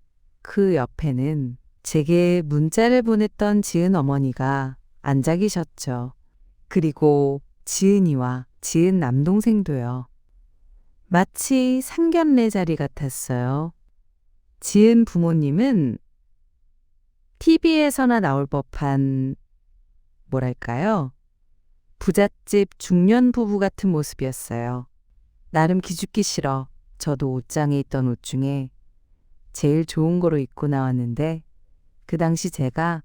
S1: 그 옆에는 제게 문자를 보냈던 지은 어머니가 앉아 계셨죠. 그리고 지은이와 지은 남동생도요. 마치 상견례 자리 같았어요. 지은 부모님은 TV에서나 나올 법한 뭐랄까요? 부잣집 중년 부부 같은 모습이었어요. 나름 기죽기 싫어 저도 옷장에 있던 옷 중에 제일 좋은 거로 입고 나왔는데 그 당시 제가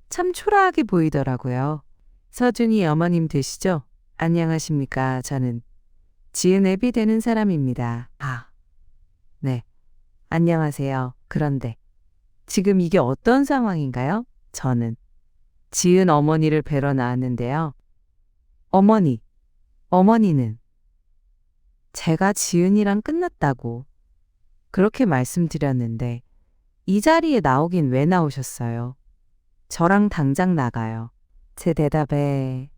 S1: 참 초라하게 보이더라고요. 서준이 어머님 되시죠? 안녕하십니까. 저는 지은 애비 되는 사람입니다. 아, 네. 안녕하세요. 그런데 지금 이게 어떤 상황인가요? 저는 지은 어머니를 뵈러 나왔는데요. 어머니는 제가 지은이랑 끝났다고 그렇게 말씀드렸는데 이 자리에 나오긴 왜 나오셨어요? 저랑 당장 나가요. 제 대답에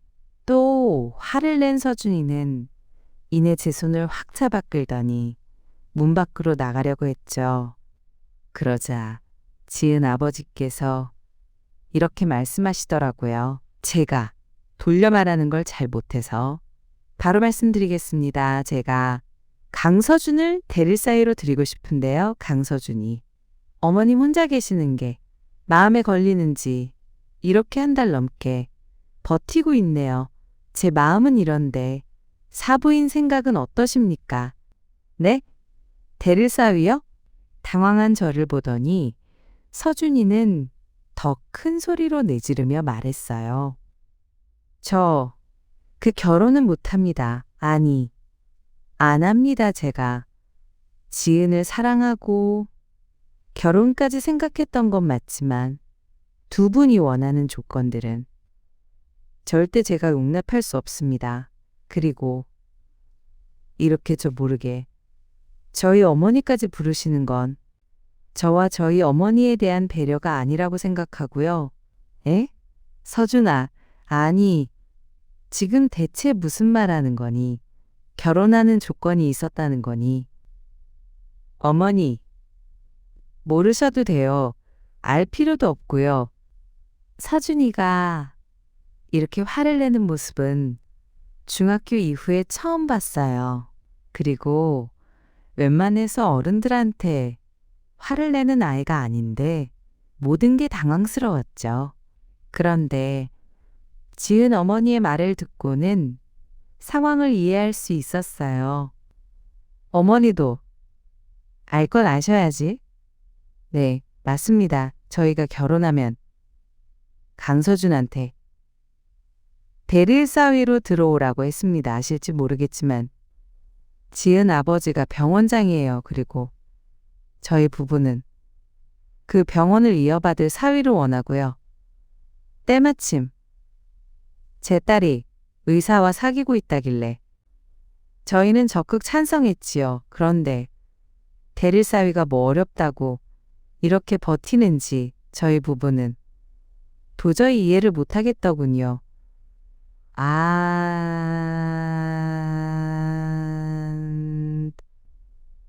S1: 또 화를 낸 서준이는 이내 제 손을 확 잡아 끌더니 문 밖으로 나가려고 했죠. 그러자 지은 아버지께서 이렇게 말씀하시더라고요. 제가 돌려 말하는 걸 잘 못해서 바로 말씀드리겠습니다. 제가 강서준을 데릴 사이로 드리고 싶은데요. 강서준이 어머님 혼자 계시는 게 마음에 걸리는지 이렇게 한 달 넘게 버티고 있네요. 제 마음은 이런데 사부인 생각은 어떠십니까? 네? 데릴 사위요? 당황한 저를 보더니 서준이는 더 큰 소리로 내지르며 말했어요. 저 그 결혼은 못합니다. 아니, 안 합니다. 제가 지은을 사랑하고 결혼까지 생각했던 건 맞지만 두 분이 원하는 조건들은 절대 제가 용납할 수 없습니다. 그리고 이렇게 저 모르게 저희 어머니까지 부르시는 건 저와 저희 어머니에 대한 배려가 아니라고 생각하고요. 에? 서준아, 아니, 지금 대체 무슨 말 하는 거니? 결혼하는 조건이 있었다는 거니? 어머니, 모르셔도 돼요. 알 필요도 없고요. 서준이가 이렇게 화를 내는 모습은 중학교 이후에 처음 봤어요. 그리고 웬만해서 어른들한테 화를 내는 아이가 아닌데 모든 게 당황스러웠죠. 그런데 지은 어머니의 말을 듣고는 상황을 이해할 수 있었어요. 어머니도 알 건 아셔야지. 네, 맞습니다. 저희가 결혼하면 강서준한테 대릴 사위로 들어오라고 했습니다. 아실지 모르겠지만 지은 아버지가 병원장이에요. 그리고 저희 부부는 그 병원을 이어받을 사위를 원하고요. 때마침 제 딸이 의사와 사귀고 있다길래 저희는 적극 찬성했지요. 그런데 대릴 사위가 뭐 어렵다고 이렇게 버티는지 저희 부부는 도저히 이해를 못하겠더군요.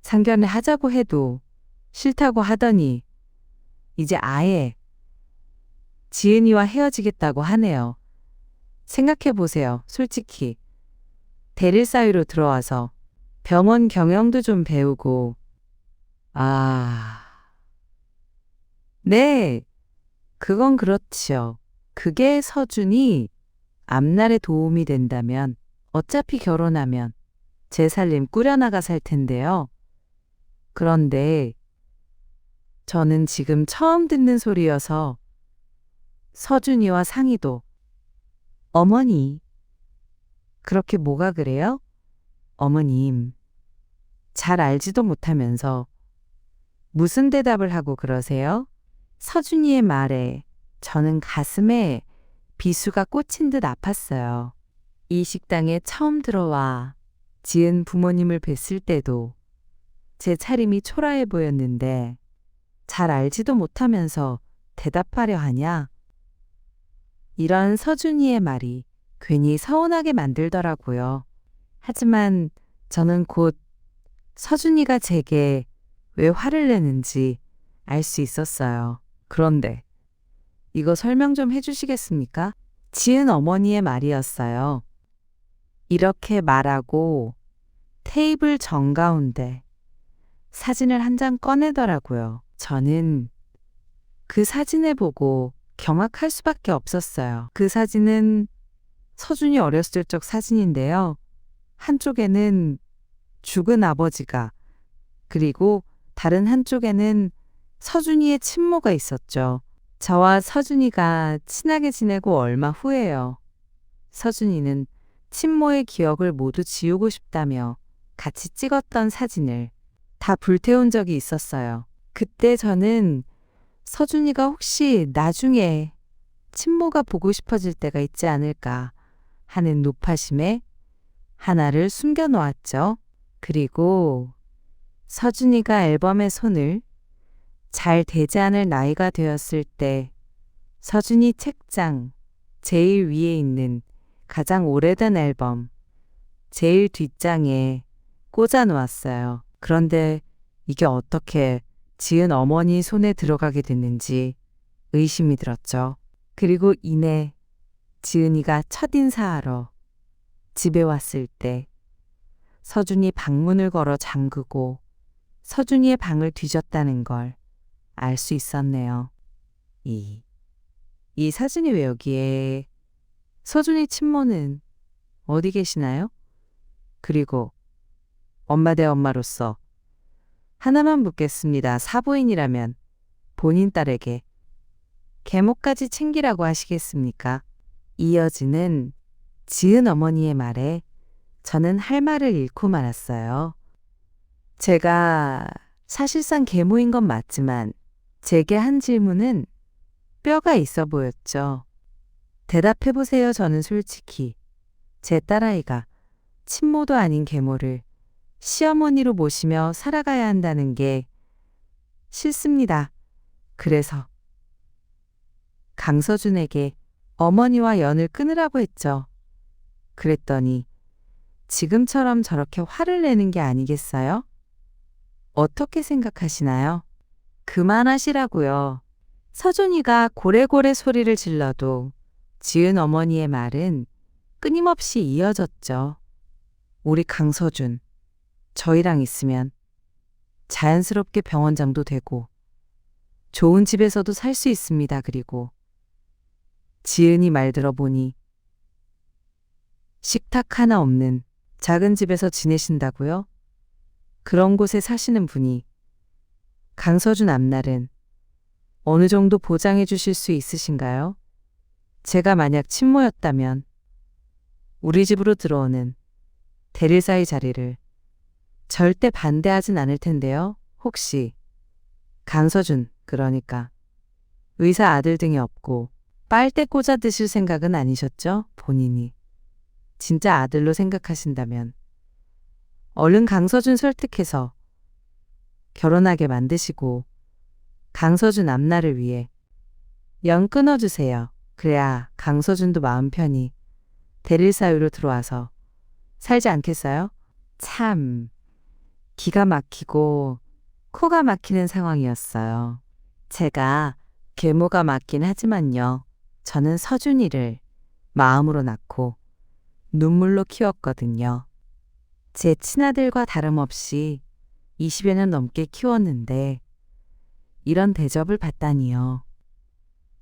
S1: 상견례 하자고 해도 싫다고 하더니 이제 아예 지은이와 헤어지겠다고 하네요. 생각해 보세요. 솔직히 대릴 사위로 들어와서 병원 경영도 좀 배우고 아, 네, 그건 그렇지요. 그게 서준이 앞날에 도움이 된다면 어차피 결혼하면 제 살림 꾸려나가 살 텐데요. 그런데 저는 지금 처음 듣는 소리여서 서준이와 상의도 어머니, 그렇게 뭐가 그래요? 어머님, 잘 알지도 못하면서 무슨 대답을 하고 그러세요? 서준이의 말에 저는 가슴에 비수가 꽂힌 듯 아팠어요. 이 식당에 처음 들어와 지은 부모님을 뵀을 때도 제 차림이 초라해 보였는데 잘 알지도 못하면서 대답하려 하냐? 이런 서준이의 말이 괜히 서운하게 만들더라고요. 하지만 저는 곧 서준이가 제게 왜 화를 내는지 알 수 있었어요. 그런데 이거 설명 좀 해주시겠습니까? 지은 어머니의 말이었어요. 이렇게 말하고 테이블 정가운데 사진을 한 장 꺼내더라고요. 저는 그 사진을 보고 경악할 수밖에 없었어요. 그 사진은 서준이 어렸을 적 사진인데요. 한쪽에는 죽은 아버지가, 그리고 다른 한쪽에는 서준이의 친모가 있었죠. 저와 서준이가 친하게 지내고 얼마 후에요. 서준이는 친모의 기억을 모두 지우고 싶다며 같이 찍었던 사진을 다 불태운 적이 있었어요. 그때 저는 서준이가 혹시 나중에 친모가 보고 싶어질 때가 있지 않을까 하는 노파심에 하나를 숨겨 놓았죠. 그리고 서준이가 앨범에 손을 잘 대지 않을 나이가 되었을 때 서준이 책장 제일 위에 있는 가장 오래된 앨범 제일 뒷장에 꽂아 놓았어요. 그런데 이게 어떻게 지은 어머니 손에 들어가게 됐는지 의심이 들었죠. 그리고 이내 지은이가 첫인사하러 집에 왔을 때 서준이 방문을 걸어 잠그고 서준이의 방을 뒤졌다는 걸 알 수 있었네요. 이 사진이 왜 여기에? 서준이 친모는 어디 계시나요? 그리고 엄마 대 엄마로서 하나만 묻겠습니다. 사부인이라면 본인 딸에게 계모까지 챙기라고 하시겠습니까? 이어지는 지은 어머니의 말에 저는 할 말을 잃고 말았어요. 제가 사실상 계모인 건 맞지만 제게 한 질문은 뼈가 있어 보였죠. 대답해보세요. 저는 솔직히 제 딸아이가 친모도 아닌 계모를 시어머니로 모시며 살아가야 한다는 게 싫습니다. 그래서 강서준에게 어머니와 연을 끊으라고 했죠. 그랬더니 지금처럼 저렇게 화를 내는 게 아니겠어요? 어떻게 생각하시나요? 그만하시라고요. 서준이가 고래고래 소리를 질러도 지은 어머니의 말은 끊임없이 이어졌죠. 우리 강서준, 저희랑 있으면 자연스럽게 병원장도 되고 좋은 집에서도 살 수 있습니다. 그리고 지은이 말 들어보니 식탁 하나 없는 작은 집에서 지내신다고요? 그런 곳에 사시는 분이 강서준 앞날은 어느 정도 보장해 주실 수 있으신가요? 제가 만약 친모였다면 우리 집으로 들어오는 대리사의 자리를 절대 반대하진 않을 텐데요. 혹시 강서준, 그러니까 의사 아들 등이 없고 빨대 꽂아 드실 생각은 아니셨죠? 본인이 진짜 아들로 생각하신다면 얼른 강서준 설득해서 결혼하게 만드시고 강서준 앞날을 위해 연 끊어주세요. 그래야 강서준도 마음 편히 대릴 사유로 들어와서 살지 않겠어요? 참 기가 막히고 코가 막히는 상황이었어요. 제가 계모가 맞긴 하지만요. 저는 서준이를 마음으로 낳고 눈물로 키웠거든요. 제 친아들과 다름없이 20여 년 넘게 키웠는데 이런 대접을 받다니요.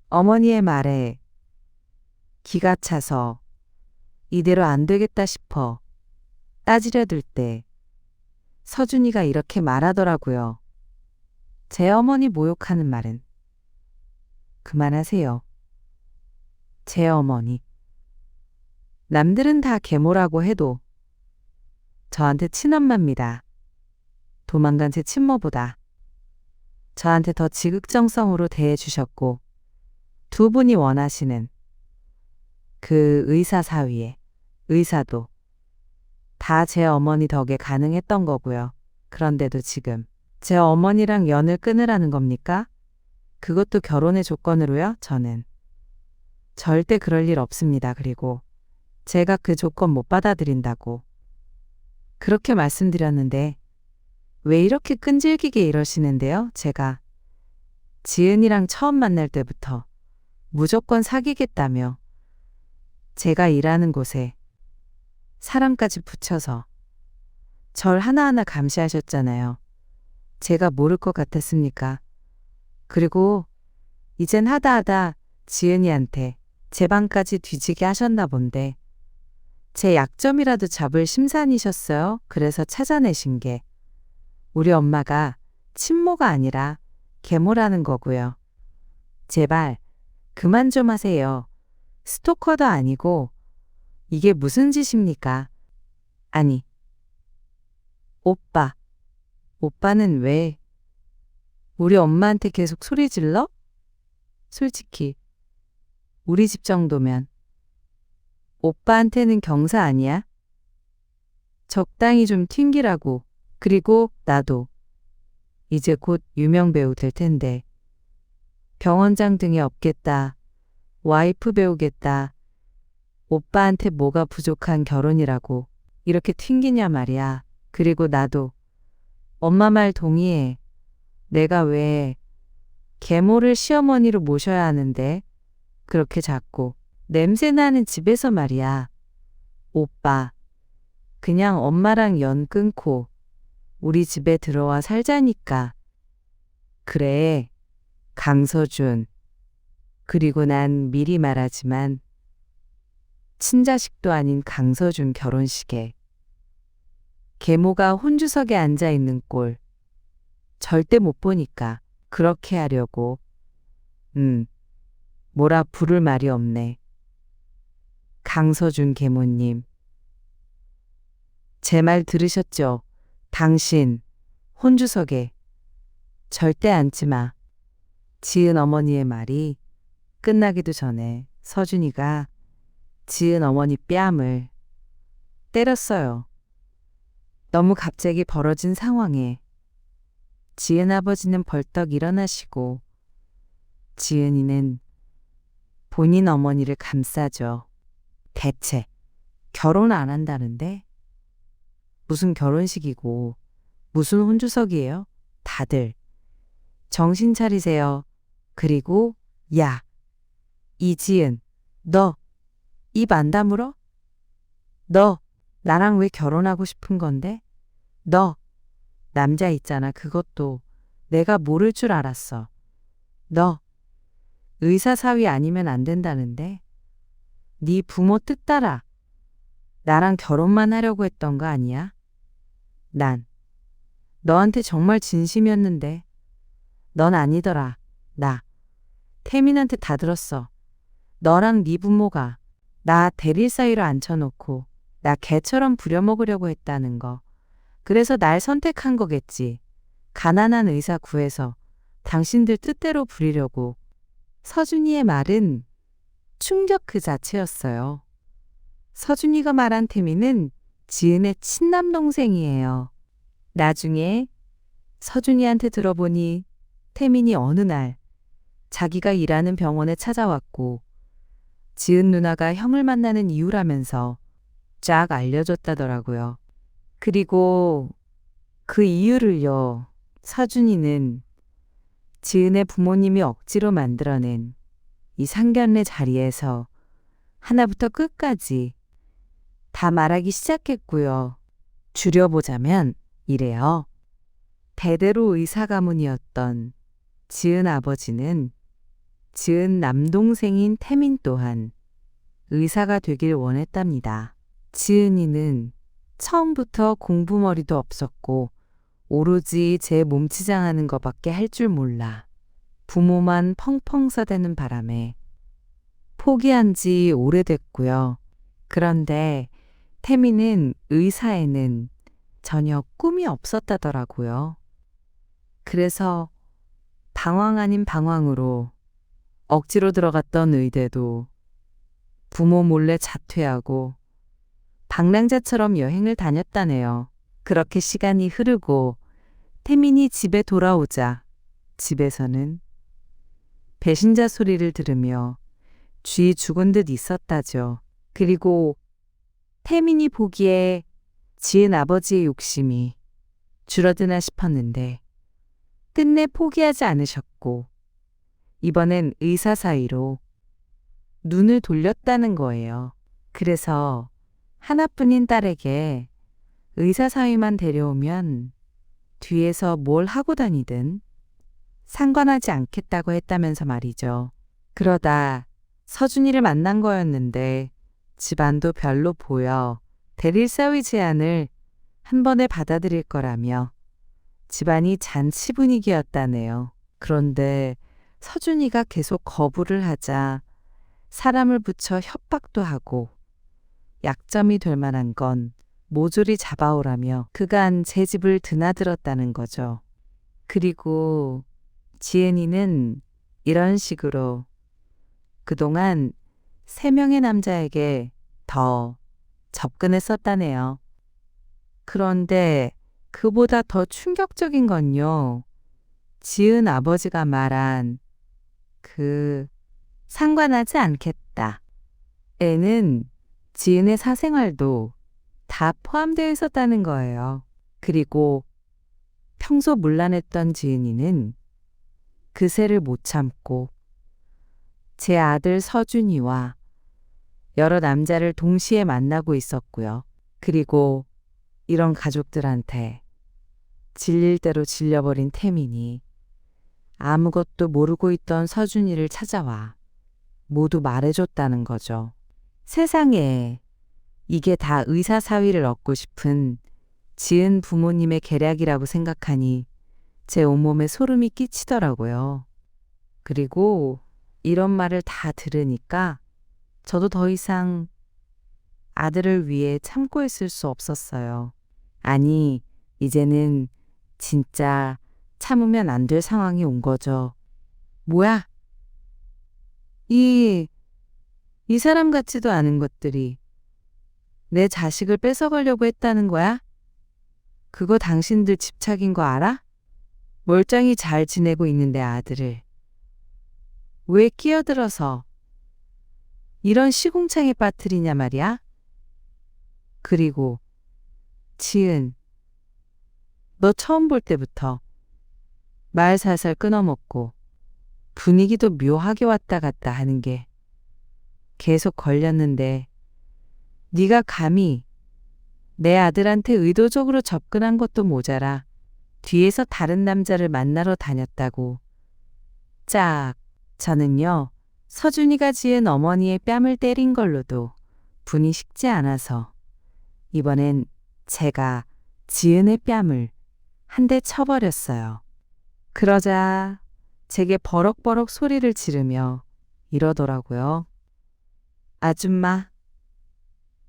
S1: 어머니의 말에 기가 차서 이대로 안 되겠다 싶어 따지려 들 때 서준이가 이렇게 말하더라고요. 제 어머니 모욕하는 말은 그만하세요. 제 어머니. 남들은 다 계모라고 해도 저한테 친엄마입니다. 도망간 제 친모보다 저한테 더 지극정성으로 대해주셨고 두 분이 원하시는 그 의사 사위의 의사도 다 제 어머니 덕에 가능했던 거고요. 그런데도 지금 제 어머니랑 연을 끊으라는 겁니까? 그것도 결혼의 조건으로요? 저는 절대 그럴 일 없습니다. 그리고 제가 그 조건 못 받아들인다고 그렇게 말씀드렸는데 왜 이렇게 끈질기게 이러시는데요? 제가 지은이랑 처음 만날 때부터 무조건 사귀겠다며 제가 일하는 곳에 사람까지 붙여서 절 하나하나 감시하셨잖아요. 제가 모를 것 같았습니까? 그리고 이젠 하다하다 지은이한테 제 방까지 뒤지게 하셨나 본데 제 약점이라도 잡을 심산이셨어요. 그래서 찾아내신 게 우리 엄마가 친모가 아니라 계모라는 거고요. 제발 그만 좀 하세요. 스토커도 아니고 이게 무슨 짓입니까? 아니, 오빠는 왜 우리 엄마한테 계속 소리 질러? 솔직히 우리 집 정도면 오빠한테는 경사 아니야? 적당히 좀 튕기라고. 그리고 나도 이제 곧 유명 배우 될 텐데 병원장 등에 업겠다. 와이프 배우겠다. 오빠한테 뭐가 부족한 결혼이라고 이렇게 튕기냐 말이야. 그리고 나도 엄마 말 동의해. 내가 왜 계모를 시어머니로 모셔야 하는데 그렇게 작고 냄새나는 집에서 말이야. 오빠, 그냥 엄마랑 연 끊고 우리 집에 들어와 살자니까. 그래, 강서준. 그리고 난 미리 말하지만 친자식도 아닌 강서준 결혼식에 계모가 혼주석에 앉아 있는 꼴 절대 못 보니까 그렇게 하려고. 뭐라 부를 말이 없네. 강서준 계모님. 제 말 들으셨죠? 당신 혼주석에 절대 앉지 마. 지은 어머니의 말이 끝나기도 전에 서준이가 지은 어머니 뺨을 때렸어요. 너무 갑자기 벌어진 상황에 지은 아버지는 벌떡 일어나시고 지은이는 본인 어머니를 감싸죠. 대체 결혼 안 한다는데? 무슨 결혼식이고 무슨 혼주석이에요? 다들 정신 차리세요. 그리고 야, 이지은, 너 입 안 다물어? 너 나랑 왜 결혼하고 싶은 건데? 너 남자 있잖아. 그것도 내가 모를 줄 알았어. 너 의사 사위 아니면 안 된다는데? 네 부모 뜻 따라 나랑 결혼만 하려고 했던 거 아니야? 난 너한테 정말 진심이었는데 넌 아니더라. 나 태민한테 다 들었어. 너랑 네 부모가 나 대릴 사이로 앉혀놓고 나 개처럼 부려먹으려고 했다는 거. 그래서 날 선택한 거겠지. 가난한 의사 구해서 당신들 뜻대로 부리려고. 서준이의 말은 충격 그 자체였어요. 서준이가 말한 태민은 지은의 친남동생이에요. 나중에 서준이한테 들어보니 태민이 어느 날 자기가 일하는 병원에 찾아왔고 지은 누나가 형을 만나는 이유라면서 쫙 알려줬다더라고요. 그리고 그 이유를요. 서준이는 지은의 부모님이 억지로 만들어낸 이 상견례 자리에서 하나부터 끝까지 다 말하기 시작했고요. 줄여보자면 이래요. 대대로 의사 가문이었던 지은 아버지는 지은 남동생인 태민 또한 의사가 되길 원했답니다. 지은이는 처음부터 공부머리도 없었고 오로지 제 몸치장하는 것밖에 할 줄 몰라 부모만 펑펑 싸대는 바람에 포기한 지 오래됐고요. 그런데 태민은 의사에는 전혀 꿈이 없었다더라고요. 그래서 방황 아닌 방황으로 억지로 들어갔던 의대도 부모 몰래 자퇴하고 방랑자처럼 여행을 다녔다네요. 그렇게 시간이 흐르고 태민이 집에 돌아오자 집에서는 배신자 소리를 들으며 쥐 죽은 듯 있었다죠. 그리고 태민이 보기에 지은 아버지의 욕심이 줄어드나 싶었는데 끝내 포기하지 않으셨고 이번엔 의사 사이로 눈을 돌렸다는 거예요. 그래서 하나뿐인 딸에게 의사 사위만 데려오면 뒤에서 뭘 하고 다니든 상관하지 않겠다고 했다면서 말이죠. 그러다 서준이를 만난 거였는데 집안도 별로 보여 대릴 사위 제안을 한 번에 받아들일 거라며 집안이 잔치 분위기였다네요. 그런데 서준이가 계속 거부를 하자 사람을 붙여 협박도 하고 약점이 될 만한 건 모조리 잡아오라며 그간 제 집을 드나들었다는 거죠. 그리고 지은이는 이런 식으로 그동안 3명의 남자에게 더 접근했었다네요. 그런데 그보다 더 충격적인 건요. 지은 아버지가 말한 상관하지 않겠다. 애는 지은의 사생활도 다 포함되어 있었다는 거예요. 그리고 평소 문란했던 지은이는 그새를 못 참고 제 아들 서준이와 여러 남자를 동시에 만나고 있었고요. 그리고 이런 가족들한테 질릴 대로 질려버린 태민이 아무것도 모르고 있던 서준이를 찾아와 모두 말해줬다는 거죠. 세상에 이게 다 의사 사위를 얻고 싶은 지은 부모님의 계략이라고 생각하니 제 온몸에 소름이 끼치더라고요. 그리고 이런 말을 다 들으니까 저도 더 이상 아들을 위해 참고 있을 수 없었어요. 아니, 이제는 진짜 참으면 안 될 상황이 온 거죠. 뭐야? 이 사람 같지도 않은 것들이 내 자식을 뺏어가려고 했다는 거야? 그거 당신들 집착인 거 알아? 멀쩡히 잘 지내고 있는 내 아들을 왜 끼어들어서 이런 시궁창에 빠뜨리냐 말이야? 그리고 지은, 너 처음 볼 때부터 말 살살 끊어먹고 분위기도 묘하게 왔다 갔다 하는 게 계속 걸렸는데 네가 감히 내 아들한테 의도적으로 접근한 것도 모자라 뒤에서 다른 남자를 만나러 다녔다고. 짝. 저는요, 서준이가 지은 어머니의 뺨을 때린 걸로도 분이 식지 않아서 이번엔 제가 지은의 뺨을 한 대 쳐버렸어요. 그러자 제게 버럭버럭 소리를 지르며 이러더라고요. 아줌마,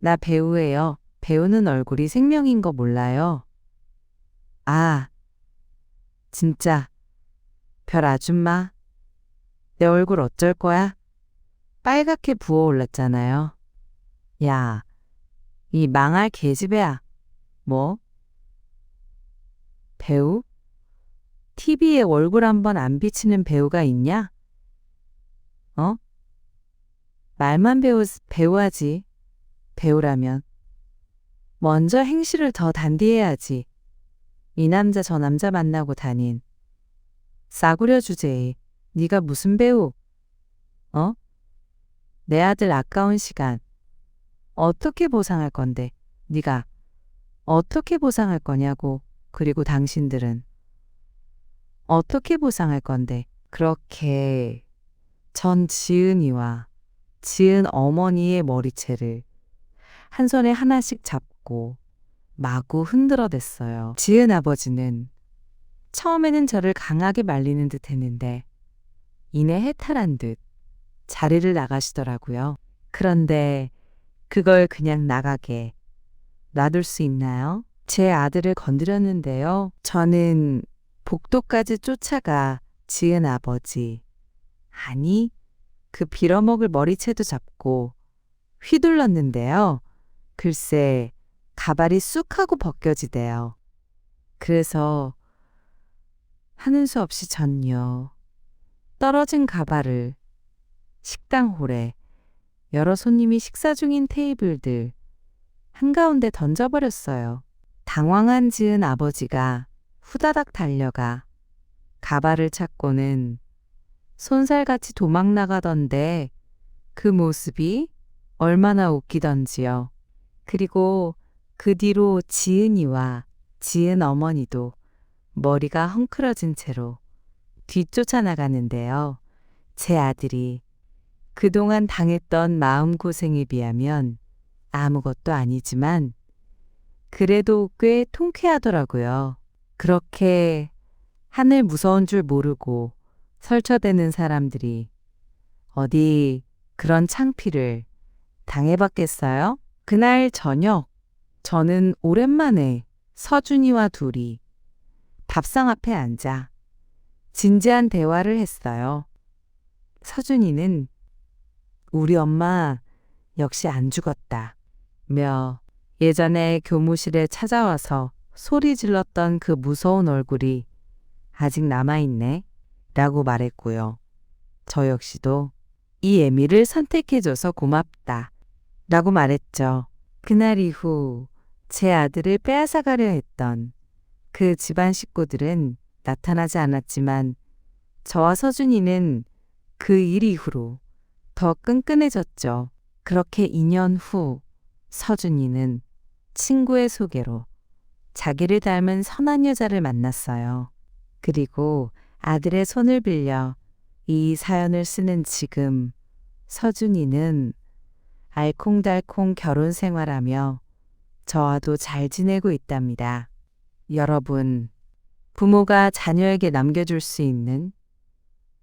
S1: 나 배우예요. 배우는 얼굴이 생명인 거 몰라요? 아, 진짜 별 아줌마, 내 얼굴 어쩔 거야? 빨갛게 부어올랐잖아요. 야, 이 망할 계집애야. 뭐? 배우? TV에 얼굴 한번 안 비치는 배우가 있냐? 어? 말만 배우하지. 배우라면. 먼저 행실을 더 단디해야지. 이 남자 저 남자 만나고 다닌. 싸구려 주제에 네가 무슨 배우? 어? 내 아들 아까운 시간 어떻게 보상할 건데? 네가 어떻게 보상할 거냐고. 그리고 당신들은 어떻게 보상할 건데? 그렇게 전 지은이와 지은 어머니의 머리채를 한 손에 하나씩 잡고 마구 흔들어댔어요. 지은 아버지는 처음에는 저를 강하게 말리는 듯 했는데 이내 해탈한 듯 자리를 나가시더라고요. 그런데 그걸 그냥 나가게 놔둘 수 있나요? 제 아들을 건드렸는데요. 저는 복도까지 쫓아가 지은 아버지, 아니, 그 빌어먹을 머리채도 잡고 휘둘렀는데요. 글쎄, 가발이 쑥 하고 벗겨지대요. 그래서 하는 수 없이 전요. 떨어진 가발을 식당 홀에 여러 손님이 식사 중인 테이블들 한가운데 던져버렸어요. 당황한 지은 아버지가 후다닥 달려가 가발을 찾고는 손살같이 도망 나가던데 그 모습이 얼마나 웃기던지요. 그리고 그 뒤로 지은이와 지은 어머니도 머리가 헝클어진 채로 뒤쫓아 나가는데요. 제 아들이 그동안 당했던 마음고생에 비하면 아무것도 아니지만 그래도 꽤 통쾌하더라고요. 그렇게 하늘 무서운 줄 모르고 설쳐대는 사람들이 어디 그런 창피를 당해봤겠어요? 그날 저녁 저는 오랜만에 서준이와 둘이 밥상 앞에 앉아 진지한 대화를 했어요. 서준이는 우리 엄마 역시 안 죽었다 며 예전에 교무실에 찾아와서 소리 질렀던 그 무서운 얼굴이 아직 남아있네 라고 말했고요. 저 역시도 이 애미를 선택해줘서 고맙다 라고 말했죠. 그날 이후 제 아들을 빼앗아가려 했던 그 집안 식구들은 나타나지 않았지만 저와 서준이는 그 일 이후로 더 끈끈해졌죠. 그렇게 2년 후 서준이는 친구의 소개로 자기를 닮은 선한 여자를 만났어요. 그리고 아들의 손을 빌려 이 사연을 쓰는 지금 서준이는 알콩달콩 결혼 생활하며 저와도 잘 지내고 있답니다. 여러분, 부모가 자녀에게 남겨줄 수 있는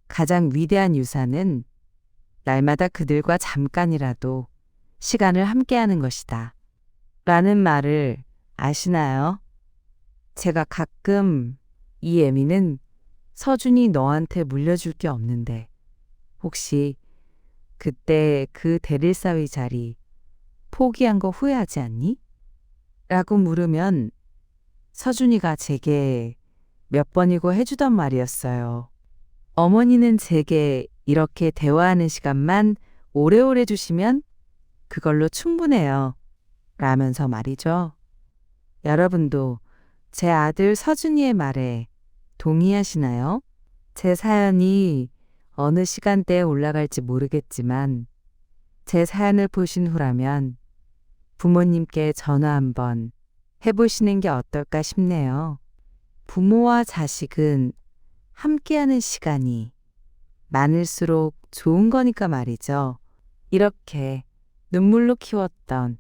S1: 가장 위대한 유산은 날마다 그들과 잠깐이라도 시간을 함께하는 것이다. 라는 말을 아시나요? 제가 가끔 이 애미는 서준이 너한테 물려줄 게 없는데 혹시 그때 그 대릴사위 자리 포기한 거 후회하지 않니? 라고 물으면 서준이가 제게 몇 번이고 해주던 말이었어요. 어머니는 제게 이렇게 대화하는 시간만 오래오래 주시면 그걸로 충분해요. 라면서 말이죠. 여러분도 제 아들 서준이의 말에 동의하시나요? 제 사연이 어느 시간대에 올라갈지 모르겠지만 제 사연을 보신 후라면 부모님께 전화 한번 해보시는 게 어떨까 싶네요. 부모와 자식은 함께하는 시간이 많을수록 좋은 거니까 말이죠. 이렇게 눈물로 키웠던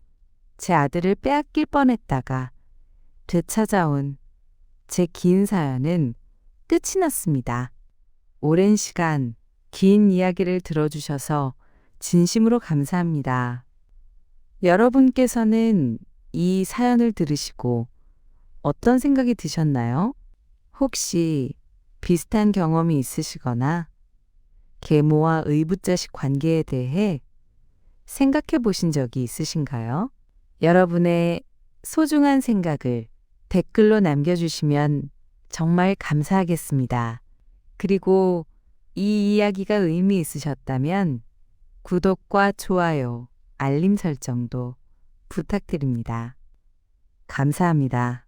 S1: 제 아들을 빼앗길 뻔했다가 되찾아온 제 긴 사연은 끝이 났습니다. 오랜 시간 긴 이야기를 들어주셔서 진심으로 감사합니다. 여러분께서는 이 사연을 들으시고 어떤 생각이 드셨나요? 혹시 비슷한 경험이 있으시거나 계모와 의붓자식 관계에 대해 생각해 보신 적이 있으신가요? 여러분의 소중한 생각을 댓글로 남겨주시면 정말 감사하겠습니다. 그리고 이 이야기가 의미 있으셨다면 구독과 좋아요, 알림 설정도 부탁드립니다. 감사합니다.